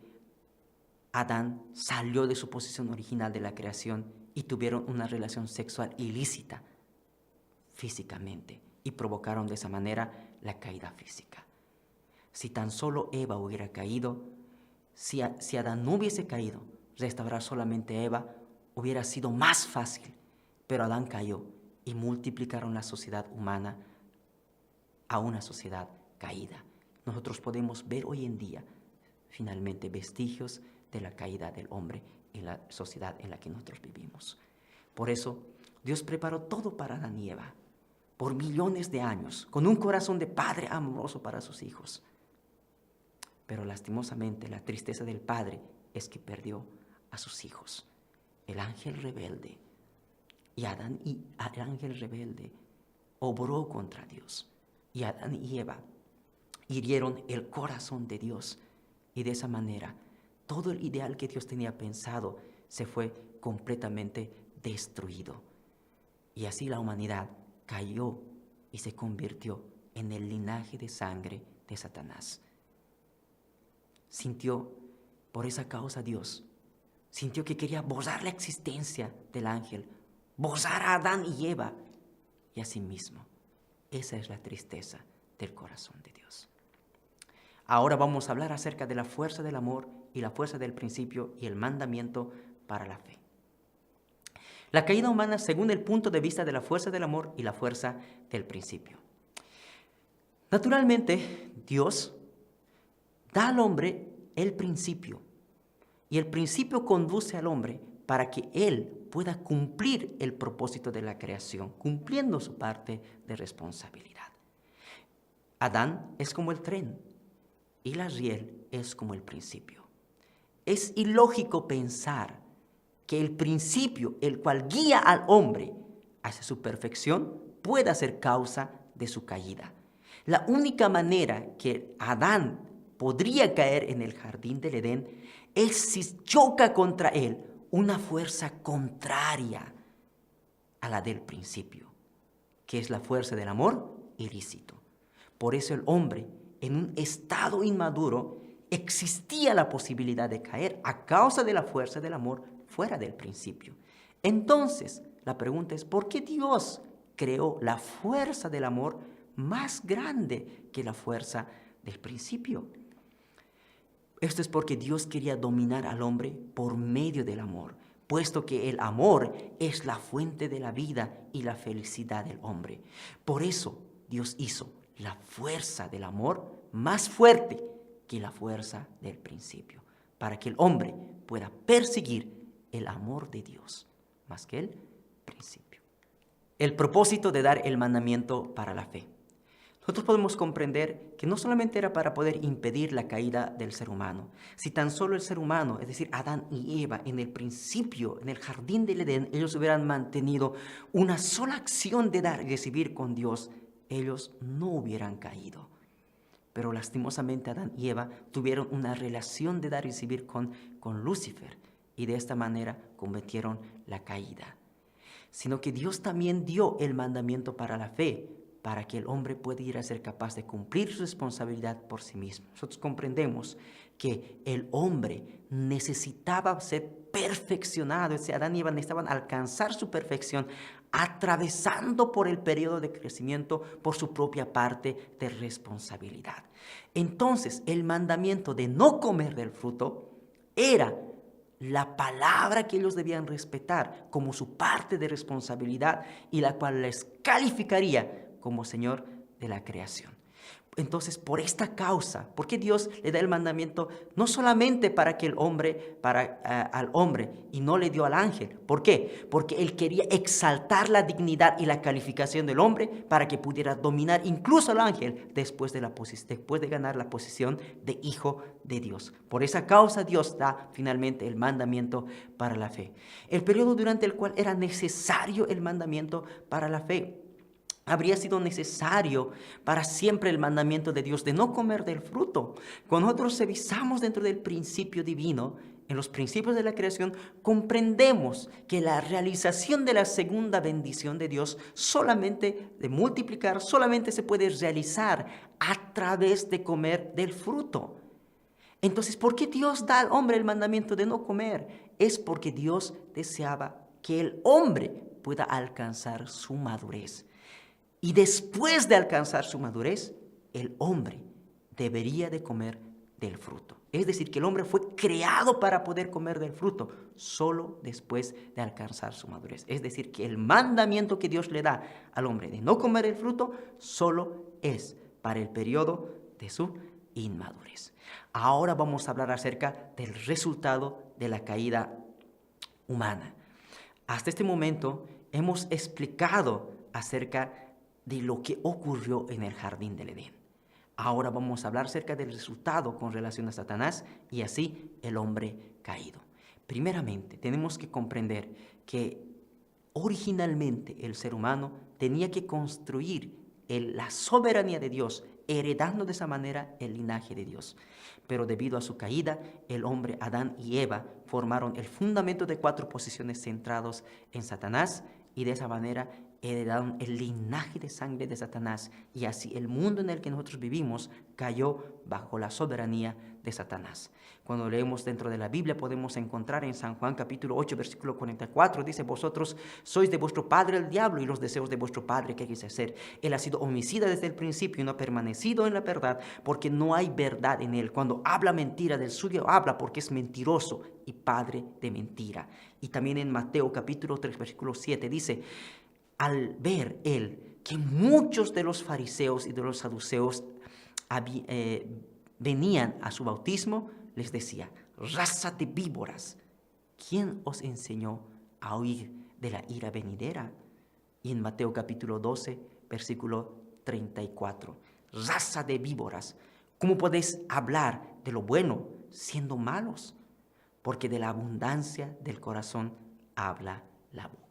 Adán salió de su posición original de la creación y tuvieron una relación sexual ilícita físicamente y provocaron de esa manera la caída física. Si tan solo Eva hubiera caído, si Adán no hubiese caído, restaurar solamente a Eva hubiera sido más fácil, pero Adán cayó y multiplicaron la sociedad humana a una sociedad caída. Nosotros podemos ver hoy en día, finalmente, vestigios de la caída del hombre en la sociedad en la que nosotros vivimos. Por eso, Dios preparó todo para Adán y Eva, por millones de años, con un corazón de padre amoroso para sus hijos. Pero lastimosamente, la tristeza del padre es que perdió a sus hijos. El ángel rebelde, y Adán y el ángel rebelde obró contra Dios. Y Adán y Eva hirieron el corazón de Dios. Y de esa manera, todo el ideal que Dios tenía pensado se fue completamente destruido. Y así la humanidad cayó y se convirtió en el linaje de sangre de Satanás. Sintió por esa causa Dios, sintió que quería borrar la existencia del ángel, borrar a Adán y Eva, y asimismo, esa es la tristeza del corazón de Dios. Ahora vamos a hablar acerca de la fuerza del amor y la fuerza del principio y el mandamiento para la fe. La caída humana según el punto de vista de la fuerza del amor y la fuerza del principio. Naturalmente, Dios da al hombre el principio, y el principio conduce al hombre para que él pueda cumplir el propósito de la creación, cumpliendo su parte de responsabilidad. Adán es como el tren y la riel es como el principio. Es ilógico pensar que el principio, el cual guía al hombre hacia su perfección, pueda ser causa de su caída. La única manera que Adán podría caer en el jardín del Edén es si choca contra él una fuerza contraria a la del principio, que es la fuerza del amor ilícito. Por eso el hombre, en un estado inmaduro, existía la posibilidad de caer a causa de la fuerza del amor fuera del principio. Entonces, la pregunta es, ¿por qué Dios creó la fuerza del amor más grande que la fuerza del principio? Esto es porque Dios quería dominar al hombre por medio del amor, puesto que el amor es la fuente de la vida y la felicidad del hombre. Por eso Dios hizo la fuerza del amor más fuerte que la fuerza del principio, para que el hombre pueda perseguir el amor de Dios más que el principio. El propósito de dar el mandamiento para la fe. Nosotros podemos comprender que no solamente era para poder impedir la caída del ser humano. Si tan solo el ser humano, es decir, Adán y Eva, en el principio, en el jardín del Edén, ellos hubieran mantenido una sola acción de dar y recibir con Dios, ellos no hubieran caído. Pero lastimosamente Adán y Eva tuvieron una relación de dar y recibir con Lucifer, y de esta manera cometieron la caída. Sino que Dios también dio el mandamiento para la fe, para que el hombre pudiera ser capaz de cumplir su responsabilidad por sí mismo. Nosotros comprendemos que el hombre necesitaba ser perfeccionado, Adán y Eva necesitaban alcanzar su perfección, atravesando por el periodo de crecimiento por su propia parte de responsabilidad. Entonces, el mandamiento de no comer del fruto era la palabra que ellos debían respetar como su parte de responsabilidad y la cual les calificaría como Señor de la creación. Entonces, por esta causa, ¿por qué Dios le da el mandamiento no solamente para que el hombre, al hombre, y no le dio al ángel? ¿Por qué? Porque Él quería exaltar la dignidad y la calificación del hombre para que pudiera dominar incluso al ángel después de ganar la posición de hijo de Dios. Por esa causa Dios da finalmente el mandamiento para la fe. El periodo durante el cual era necesario el mandamiento para la fe, habría sido necesario para siempre el mandamiento de Dios de no comer del fruto. Cuando nosotros revisamos dentro del principio divino, en los principios de la creación, comprendemos que la realización de la segunda bendición de Dios, solamente de multiplicar, solamente se puede realizar a través de comer del fruto. Entonces, ¿por qué Dios da al hombre el mandamiento de no comer? Es porque Dios deseaba que el hombre pueda alcanzar su madurez. Y después de alcanzar su madurez, el hombre debería de comer del fruto. Es decir, que el hombre fue creado para poder comer del fruto solo después de alcanzar su madurez. Es decir, que el mandamiento que Dios le da al hombre de no comer el fruto solo es para el periodo de su inmadurez. Ahora vamos a hablar acerca del resultado de la caída humana. Hasta este momento hemos explicado acerca de lo que ocurrió en el jardín del Edén. Ahora vamos a hablar acerca del resultado con relación a Satanás y así el hombre caído. Primeramente, tenemos que comprender que originalmente el ser humano tenía que construir la soberanía de Dios, heredando de esa manera el linaje de Dios. Pero debido a su caída, el hombre, Adán y Eva, formaron el fundamento de 4 posiciones centrados en Satanás y de esa manera heredaron el linaje de sangre de Satanás y así el mundo en el que nosotros vivimos cayó bajo la soberanía de Satanás. Cuando leemos dentro de la Biblia podemos encontrar en San Juan capítulo 8 versículo 44, dice: vosotros sois de vuestro padre el diablo y los deseos de vuestro padre queréis hacer. Él ha sido homicida desde el principio y no ha permanecido en la verdad porque no hay verdad en él. Cuando habla mentira, del suyo habla porque es mentiroso y padre de mentira. Y también en Mateo capítulo 3 versículo 7 dice: al ver él que muchos de los fariseos y de los saduceos venían a su bautismo, les decía: raza de víboras, ¿quién os enseñó a huir de la ira venidera? Y en Mateo capítulo 12, versículo 34, raza de víboras, ¿cómo podéis hablar de lo bueno siendo malos? Porque de la abundancia del corazón habla la boca.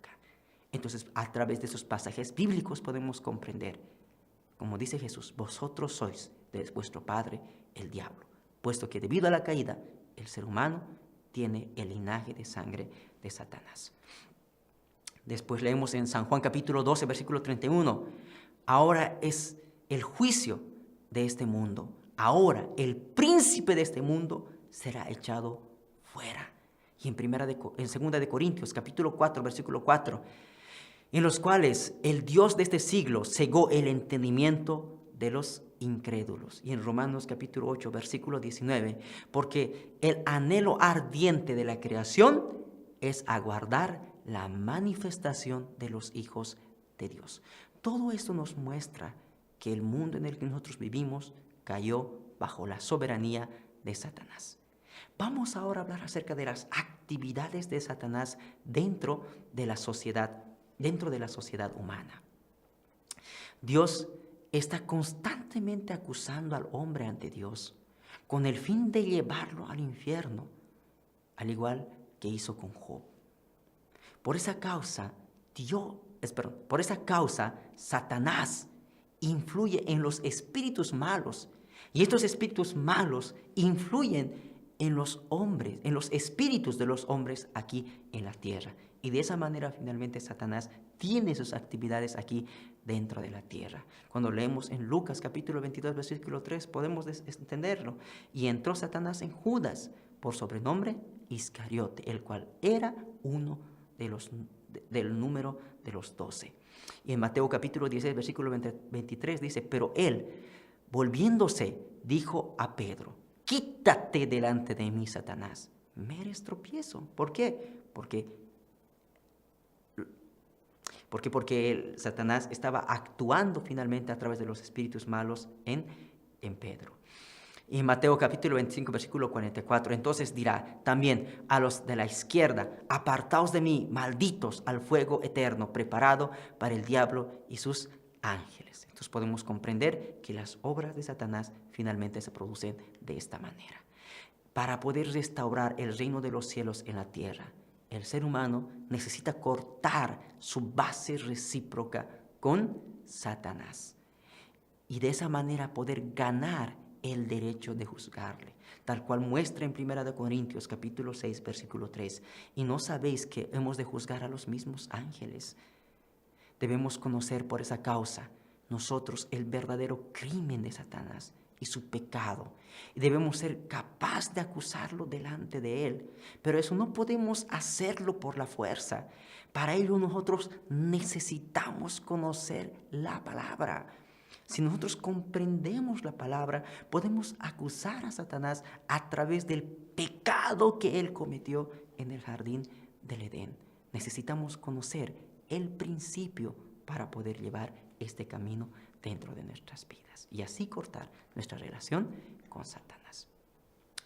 Entonces, a través de esos pasajes bíblicos podemos comprender, como dice Jesús: vosotros sois de vuestro padre el diablo, puesto que debido a la caída, el ser humano tiene el linaje de sangre de Satanás. Después leemos en San Juan capítulo 12, versículo 31, ahora es el juicio de este mundo, ahora el príncipe de este mundo será echado fuera. Y en 2 de Corintios capítulo 4, versículo 4, en los cuales el Dios de este siglo cegó el entendimiento de los incrédulos. Y en Romanos capítulo 8, versículo 19, porque el anhelo ardiente de la creación es aguardar la manifestación de los hijos de Dios. Todo esto nos muestra que el mundo en el que nosotros vivimos cayó bajo la soberanía de Satanás. Vamos ahora a hablar acerca de las actividades de Satanás dentro de la sociedad humana. Dios está constantemente acusando al hombre ante Dios con el fin de llevarlo al infierno, al igual que hizo con Job. Por esa causa, Satanás influye en los espíritus malos, y estos espíritus malos influyen en los hombres, en los espíritus de los hombres aquí en la tierra. Y de esa manera finalmente Satanás tiene sus actividades aquí dentro de la tierra. Cuando leemos en Lucas capítulo 22 versículo 3 podemos entenderlo. Y entró Satanás en Judas, por sobrenombre Iscariote, el cual era uno del número de los 12. Y en Mateo capítulo 16 versículo 23 dice: pero él, volviéndose, dijo a Pedro: quítate delante de mí, Satanás, me eres tropiezo. ¿Por qué? Porque Satanás estaba actuando finalmente a través de los espíritus malos en en Pedro. Y en Mateo capítulo 25, versículo 44, entonces dirá también a los de la izquierda: apartaos de mí, malditos, al fuego eterno, preparado para el diablo y sus ángeles. Entonces podemos comprender que las obras de Satanás finalmente se producen de esta manera. Para poder restaurar el reino de los cielos en la tierra, el ser humano necesita cortar su base recíproca con Satanás. Y de esa manera poder ganar el derecho de juzgarle, tal cual muestra en 1 Corintios capítulo 6, versículo 3. ¿Y no sabéis que hemos de juzgar a los mismos ángeles? Debemos conocer por esa causa nosotros el verdadero crimen de Satanás y su pecado. Y debemos ser capaces de acusarlo delante de él. Pero eso no podemos hacerlo por la fuerza. Para ello nosotros necesitamos conocer la palabra. Si nosotros comprendemos la palabra, podemos acusar a Satanás a través del pecado que él cometió en el jardín del Edén. Necesitamos conocer el principio para poder llevar este camino dentro de nuestras vidas y así cortar nuestra relación con Satanás.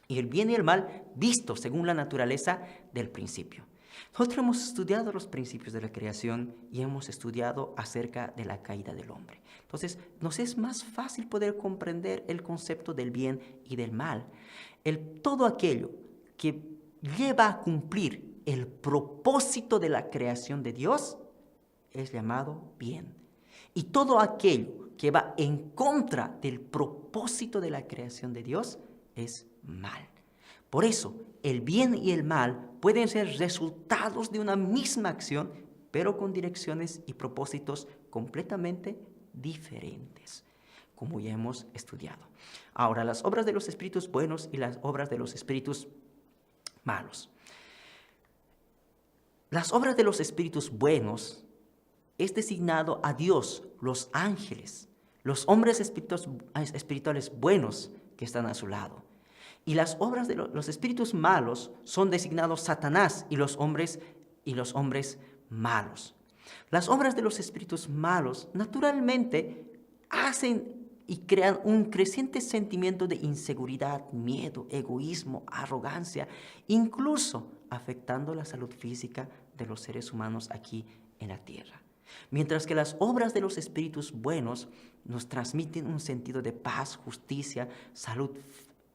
Y el bien y el mal visto según la naturaleza del principio. Nosotros hemos estudiado los principios de la creación y hemos estudiado acerca de la caída del hombre. Entonces, nos es más fácil poder comprender el concepto del bien y del mal. Todo aquello que lleva a cumplir el propósito de la creación de Dios es llamado bien. Y todo aquello que va en contra del propósito de la creación de Dios es mal. Por eso, el bien y el mal pueden ser resultados de una misma acción, pero con direcciones y propósitos completamente diferentes, como ya hemos estudiado. Ahora, las obras de los espíritus buenos y las obras de los espíritus malos. Las obras de los espíritus buenos es designado a Dios, los ángeles, los hombres espirituales buenos que están a su lado. Y las obras de los espíritus malos son designados Satanás y los hombres malos. Las obras de los espíritus malos naturalmente hacen y crean un creciente sentimiento de inseguridad, miedo, egoísmo, arrogancia, incluso afectando la salud física de los seres humanos aquí en la tierra. Mientras que las obras de los espíritus buenos nos transmiten un sentido de paz, justicia, salud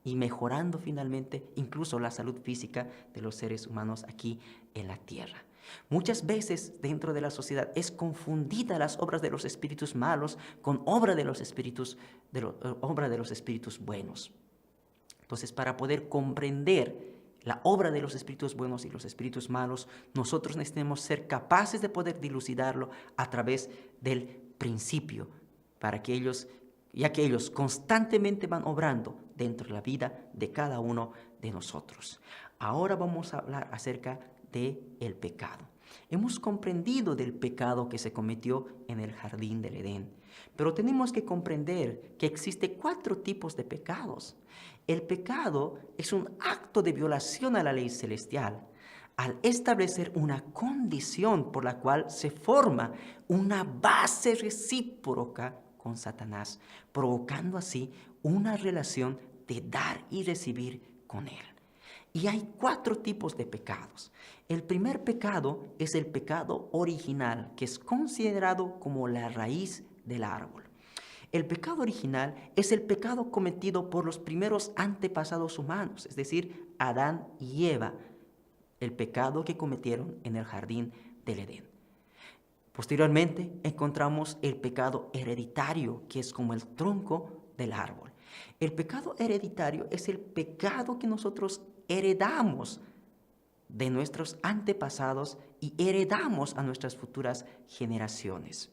y mejorando finalmente incluso la salud física de los seres humanos aquí en la tierra. Muchas veces dentro de la sociedad es confundida las obras de los espíritus malos con obra de los espíritus buenos. Entonces, para poder comprender la obra de los espíritus buenos y los espíritus malos, nosotros necesitamos ser capaces de poder dilucidarlo a través del principio, ya que ellos constantemente van obrando dentro de la vida de cada uno de nosotros. Ahora vamos a hablar acerca del pecado. Hemos comprendido del pecado que se cometió en el jardín del Edén, pero tenemos que comprender que existen 4 tipos de pecados. El pecado es un acto de violación a la ley celestial al establecer una condición por la cual se forma una base recíproca con Satanás, provocando así una relación de dar y recibir con él. Y hay 4 tipos de pecados. El primer pecado es el pecado original, que es considerado como la raíz del árbol. El pecado original es el pecado cometido por los primeros antepasados humanos, es decir, Adán y Eva, el pecado que cometieron en el jardín del Edén. Posteriormente encontramos el pecado hereditario, que es como el tronco del árbol. El pecado hereditario es el pecado que nosotros heredamos de nuestros antepasados y heredamos a nuestras futuras generaciones.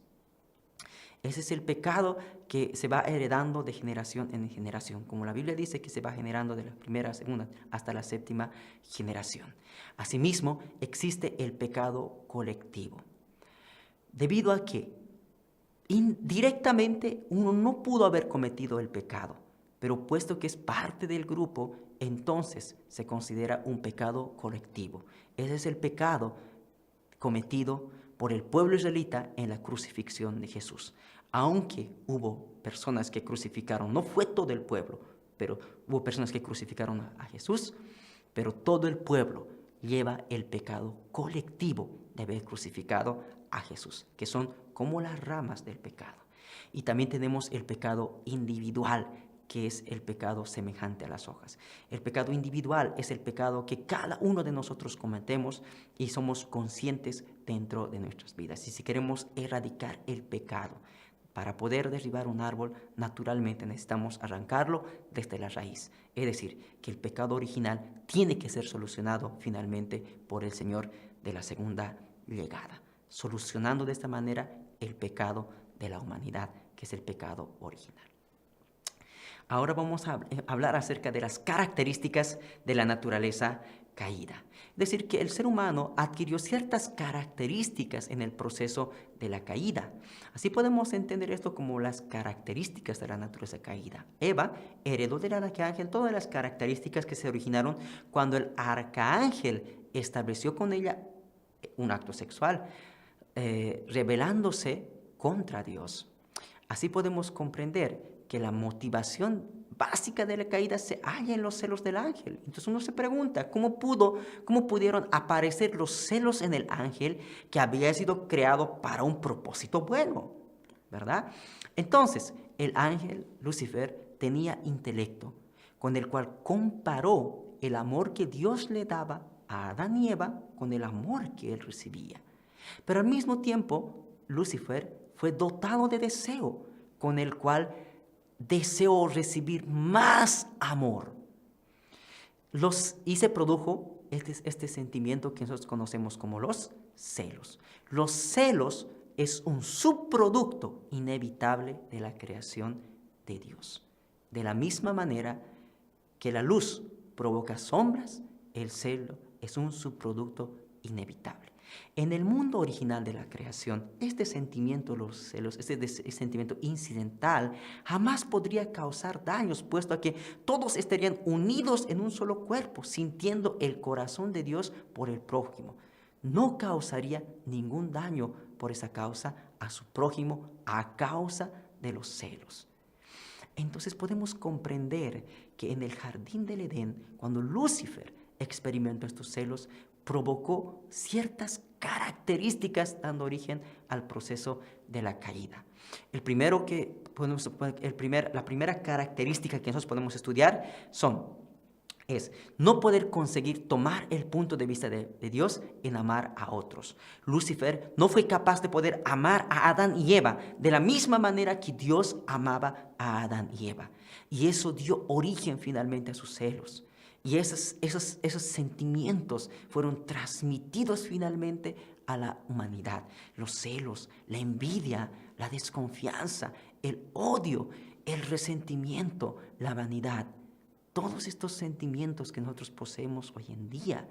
Ese es el pecado que se va heredando de generación en generación, como la Biblia dice que se va generando de la primera, segunda, hasta la 7ª generación. Asimismo, existe el pecado colectivo, debido a que indirectamente uno no pudo haber cometido el pecado, pero puesto que es parte del grupo, entonces se considera un pecado colectivo. Ese es el pecado cometido por el pueblo israelita en la crucifixión de Jesús. Aunque hubo personas que crucificaron, no fue todo el pueblo, pero hubo personas que crucificaron a Jesús, pero todo el pueblo lleva el pecado colectivo de haber crucificado a Jesús, que son como las ramas del pecado. Y también tenemos el pecado individual, que es el pecado semejante a las hojas. El pecado individual es el pecado que cada uno de nosotros cometemos y somos conscientes dentro de nuestras vidas. Y si queremos erradicar el pecado, para poder derribar un árbol, naturalmente necesitamos arrancarlo desde la raíz. Es decir, que el pecado original tiene que ser solucionado finalmente por el Señor de la segunda llegada, solucionando de esta manera el pecado de la humanidad, que es el pecado original. Ahora vamos a hablar acerca de las características de la naturaleza caída. Es decir, que el ser humano adquirió ciertas características en el proceso de la caída. Así podemos entender esto como las características de la naturaleza caída. Eva heredó del arcángel todas las características que se originaron cuando el arcángel estableció con ella un acto sexual, rebelándose contra Dios. Así podemos comprender que la motivación básica de la caída se halla en los celos del ángel. Entonces uno se pregunta, ¿cómo pudieron aparecer los celos en el ángel que había sido creado para un propósito bueno? ¿Verdad? Entonces, el ángel Lucifer tenía intelecto, con el cual comparó el amor que Dios le daba a Adán y Eva con el amor que él recibía. Pero al mismo tiempo, Lucifer fue dotado de deseo, con el cual deseó recibir más amor. Y se produjo este sentimiento que nosotros conocemos como los celos. Los celos es un subproducto inevitable de la creación de Dios. De la misma manera que la luz provoca sombras, el celo es un subproducto inevitable. En el mundo original de la creación, este sentimiento, los celos, este sentimiento incidental, jamás podría causar daños, puesto a que todos estarían unidos en un solo cuerpo, sintiendo el corazón de Dios por el prójimo. No causaría ningún daño por esa causa a su prójimo a causa de los celos. Entonces podemos comprender que en el jardín del Edén, cuando Lucifer experimentó estos celos, provocó ciertas características dando origen al proceso de la caída. La primera característica que nosotros podemos estudiar es no poder conseguir tomar el punto de vista de Dios en amar a otros. Lucifer no fue capaz de poder amar a Adán y Eva de la misma manera que Dios amaba a Adán y Eva. Y eso dio origen finalmente a sus celos. Y esos sentimientos fueron transmitidos finalmente a la humanidad. Los celos, la envidia, la desconfianza, el odio, el resentimiento, la vanidad. Todos estos sentimientos que nosotros poseemos hoy en día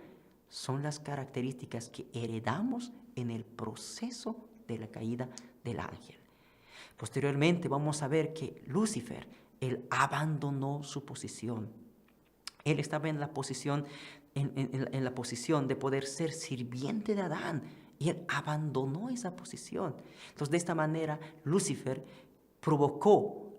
son las características que heredamos en el proceso de la caída del ángel. Posteriormente vamos a ver que Lucifer, él abandonó su posición. Él estaba en la posición de poder ser sirviente de Adán y él abandonó esa posición. Entonces, de esta manera, Lucifer provocó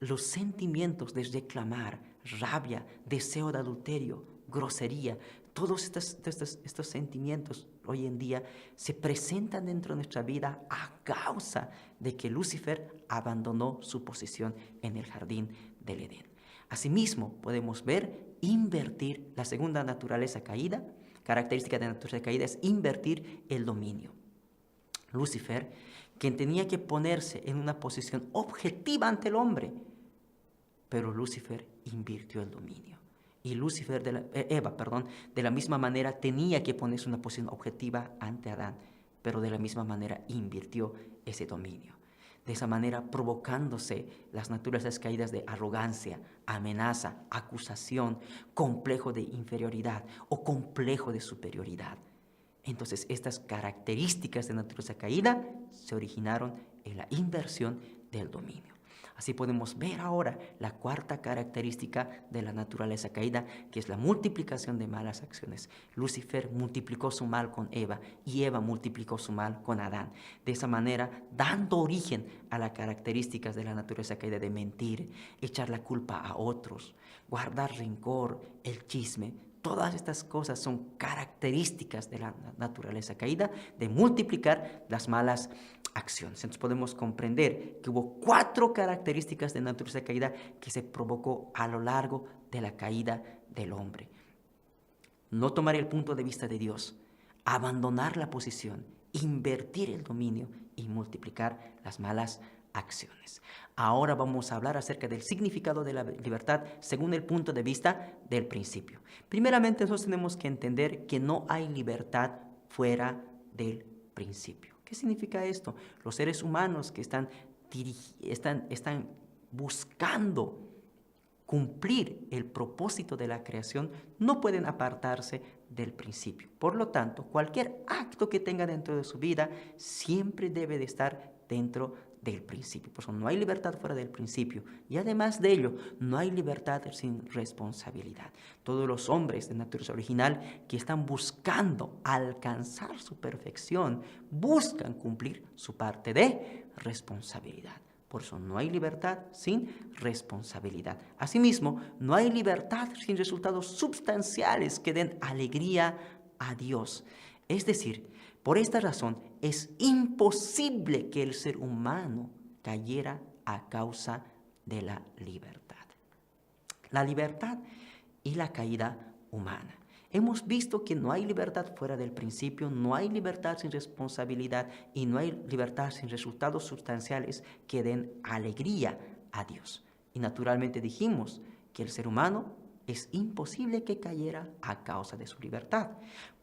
los sentimientos de reclamar, rabia, deseo de adulterio, grosería. Todos estos sentimientos hoy en día se presentan dentro de nuestra vida a causa de que Lucifer abandonó su posición en el jardín del Edén. Asimismo, podemos ver invertir la segunda naturaleza caída. Característica de la naturaleza caída es invertir el dominio. Lucifer, quien tenía que ponerse en una posición objetiva ante el hombre, pero Lucifer invirtió el dominio. Y Eva, de la misma manera tenía que ponerse en una posición objetiva ante Adán, pero de la misma manera invirtió ese dominio. De esa manera provocándose las naturalezas caídas de arrogancia, amenaza, acusación, complejo de inferioridad o complejo de superioridad. Entonces estas características de naturaleza caída se originaron en la inversión del dominio. Así podemos ver ahora la cuarta característica de la naturaleza caída, que es la multiplicación de malas acciones. Lucifer multiplicó su mal con Eva y Eva multiplicó su mal con Adán. De esa manera, dando origen a las características de la naturaleza caída de mentir, echar la culpa a otros, guardar rencor, el chisme. Todas estas cosas son características de la naturaleza caída, de multiplicar las malas acciones. Entonces podemos comprender que hubo 4 características de naturaleza caída que se provocó a lo largo de la caída del hombre. No tomar el punto de vista de Dios, abandonar la posición, invertir el dominio y multiplicar las malas acciones. Ahora vamos a hablar acerca del significado de la libertad según el punto de vista del principio. Primeramente, nosotros tenemos que entender que no hay libertad fuera del principio. ¿Qué significa esto? Los seres humanos que están buscando cumplir el propósito de la creación no pueden apartarse del principio. Por lo tanto, cualquier acto que tenga dentro de su vida siempre debe de estar dentro del principio. Por eso no hay libertad fuera del principio. Y además de ello, no hay libertad sin responsabilidad. Todos los hombres de naturaleza original que están buscando alcanzar su perfección, buscan cumplir su parte de responsabilidad. Por eso no hay libertad sin responsabilidad. Asimismo, no hay libertad sin resultados sustanciales que den alegría a Dios. Es decir, por esta razón es imposible que el ser humano cayera a causa de la libertad. La libertad y la caída humana. Hemos visto que no hay libertad fuera del principio, no hay libertad sin responsabilidad y no hay libertad sin resultados sustanciales que den alegría a Dios. Y naturalmente dijimos que el ser humano es imposible que cayera a causa de su libertad,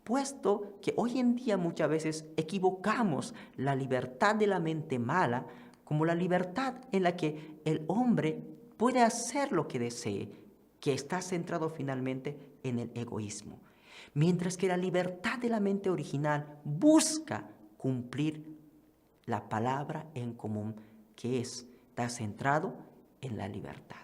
puesto que hoy en día muchas veces equivocamos la libertad de la mente mala como la libertad en la que el hombre puede hacer lo que desee, que está centrado finalmente en el egoísmo. Mientras que la libertad de la mente original busca cumplir la palabra en común, que está centrado en la libertad.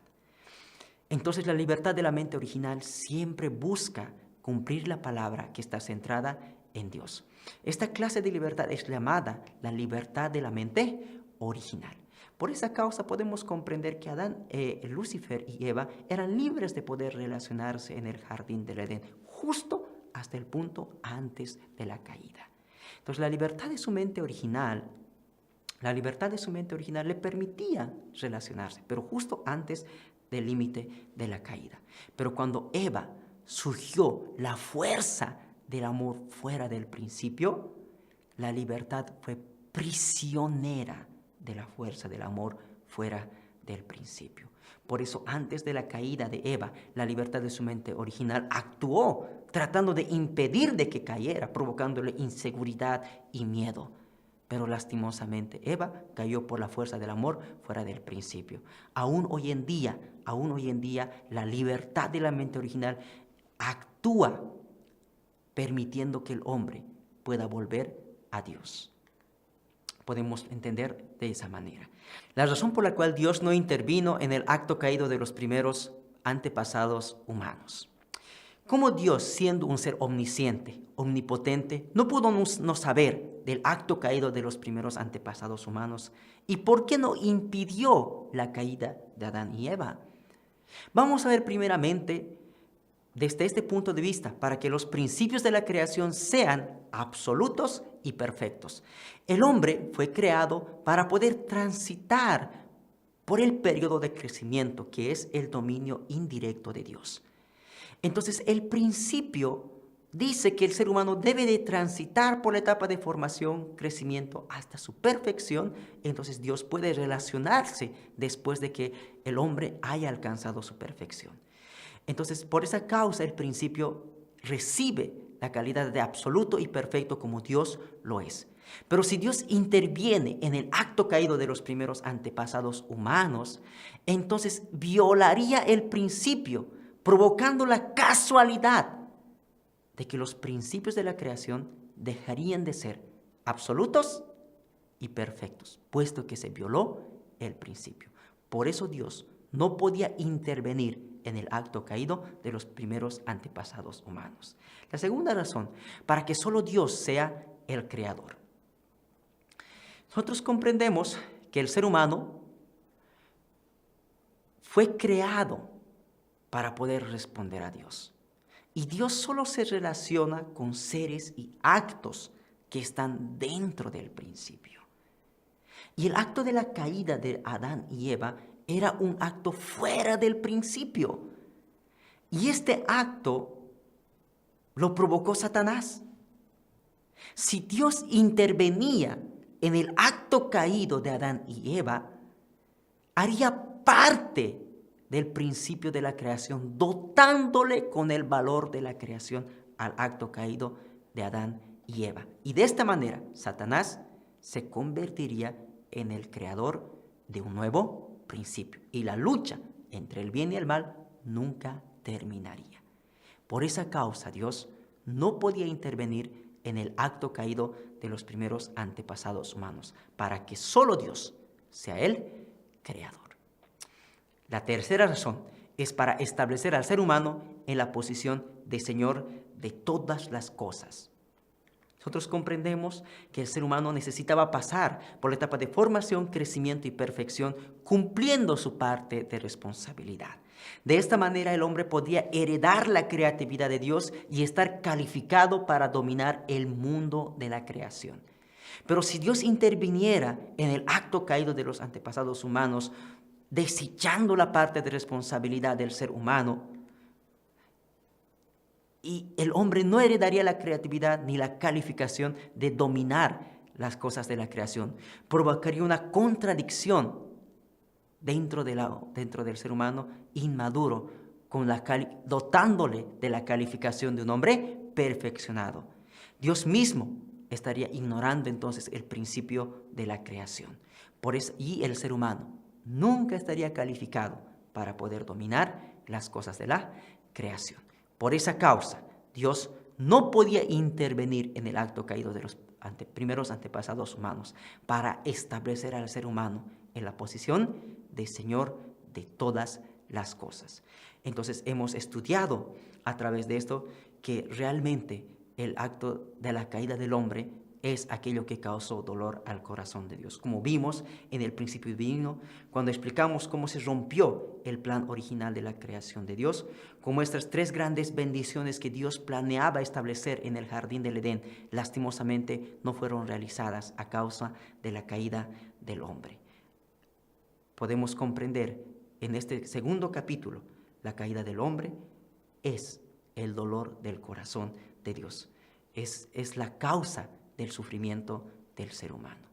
Entonces la libertad de la mente original siempre busca cumplir la palabra que está centrada en Dios. Esta clase de libertad es llamada la libertad de la mente original. Por esa causa podemos comprender que Adán, Lucifer y Eva eran libres de poder relacionarse en el jardín del Edén, justo hasta el punto antes de la caída. Entonces la libertad de su mente original le permitía relacionarse, pero justo antes del límite de la caída. Pero cuando Eva surgió la fuerza del amor fuera del principio, la libertad fue prisionera de la fuerza del amor fuera del principio. Por eso, antes de la caída de Eva, la libertad de su mente original actuó tratando de impedir de que cayera, provocándole inseguridad y miedo. Pero lastimosamente Eva cayó por la fuerza del amor fuera del principio. Aún hoy en día, la libertad de la mente original actúa permitiendo que el hombre pueda volver a Dios. Podemos entender de esa manera. La razón por la cual Dios no intervino en el acto caído de los primeros antepasados humanos. ¿Cómo Dios, siendo un ser omnisciente, omnipotente, no pudo no saber del acto caído de los primeros antepasados humanos? ¿Y por qué no impidió la caída de Adán y Eva? Vamos a ver primeramente desde este punto de vista, para que los principios de la creación sean absolutos y perfectos. El hombre fue creado para poder transitar por el periodo de crecimiento, que es el dominio indirecto de Dios. Entonces, el principio dice que el ser humano debe de transitar por la etapa de formación, crecimiento, hasta su perfección. Entonces, Dios puede relacionarse después de que el hombre haya alcanzado su perfección. Entonces, por esa causa, el principio recibe la calidad de absoluto y perfecto como Dios lo es. Pero si Dios interviene en el acto caído de los primeros antepasados humanos, entonces violaría el principio, provocando la casualidad de que los principios de la creación dejarían de ser absolutos y perfectos, puesto que se violó el principio. Por eso Dios no podía intervenir en el acto caído de los primeros antepasados humanos. La segunda razón, para que solo Dios sea el creador. Nosotros comprendemos que el ser humano fue creado para poder responder a Dios. Y Dios solo se relaciona con seres y actos que están dentro del principio. Y el acto de la caída de Adán y Eva era un acto fuera del principio. Y este acto lo provocó Satanás. Si Dios intervenía en el acto caído de Adán y Eva, haría parte del principio de la creación, dotándole con el valor de la creación al acto caído de Adán y Eva. Y de esta manera, Satanás se convertiría en el creador de un nuevo principio. Y la lucha entre el bien y el mal nunca terminaría. Por esa causa, Dios no podía intervenir en el acto caído de los primeros antepasados humanos, para que solo Dios sea el creador. La tercera razón es para establecer al ser humano en la posición de Señor de todas las cosas. Nosotros comprendemos que el ser humano necesitaba pasar por la etapa de formación, crecimiento y perfección, cumpliendo su parte de responsabilidad. De esta manera el hombre podía heredar la creatividad de Dios y estar calificado para dominar el mundo de la creación. Pero si Dios interviniera en el acto caído de los antepasados humanos, desechando la parte de responsabilidad del ser humano, y el hombre no heredaría la creatividad ni la calificación de dominar las cosas de la creación, provocaría una contradicción dentro del ser humano inmaduro, dotándole de la calificación de un hombre perfeccionado. Dios mismo estaría ignorando entonces el principio de la creación. Y el ser humano nunca estaría calificado para poder dominar las cosas de la creación. Por esa causa, Dios no podía intervenir en el acto caído de los primeros antepasados humanos para establecer al ser humano en la posición de Señor de todas las cosas. Entonces hemos estudiado a través de esto que realmente el acto de la caída del hombre es aquello que causó dolor al corazón de Dios. Como vimos en el principio divino, cuando explicamos cómo se rompió el plan original de la creación de Dios, como estas tres grandes bendiciones que Dios planeaba establecer en el jardín del Edén, lastimosamente no fueron realizadas a causa de la caída del hombre. Podemos comprender en este segundo capítulo, la caída del hombre es el dolor del corazón de Dios. Es la causa del sufrimiento del ser humano.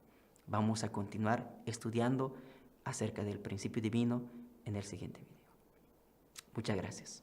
Vamos a continuar estudiando acerca del principio divino en el siguiente video. Muchas gracias.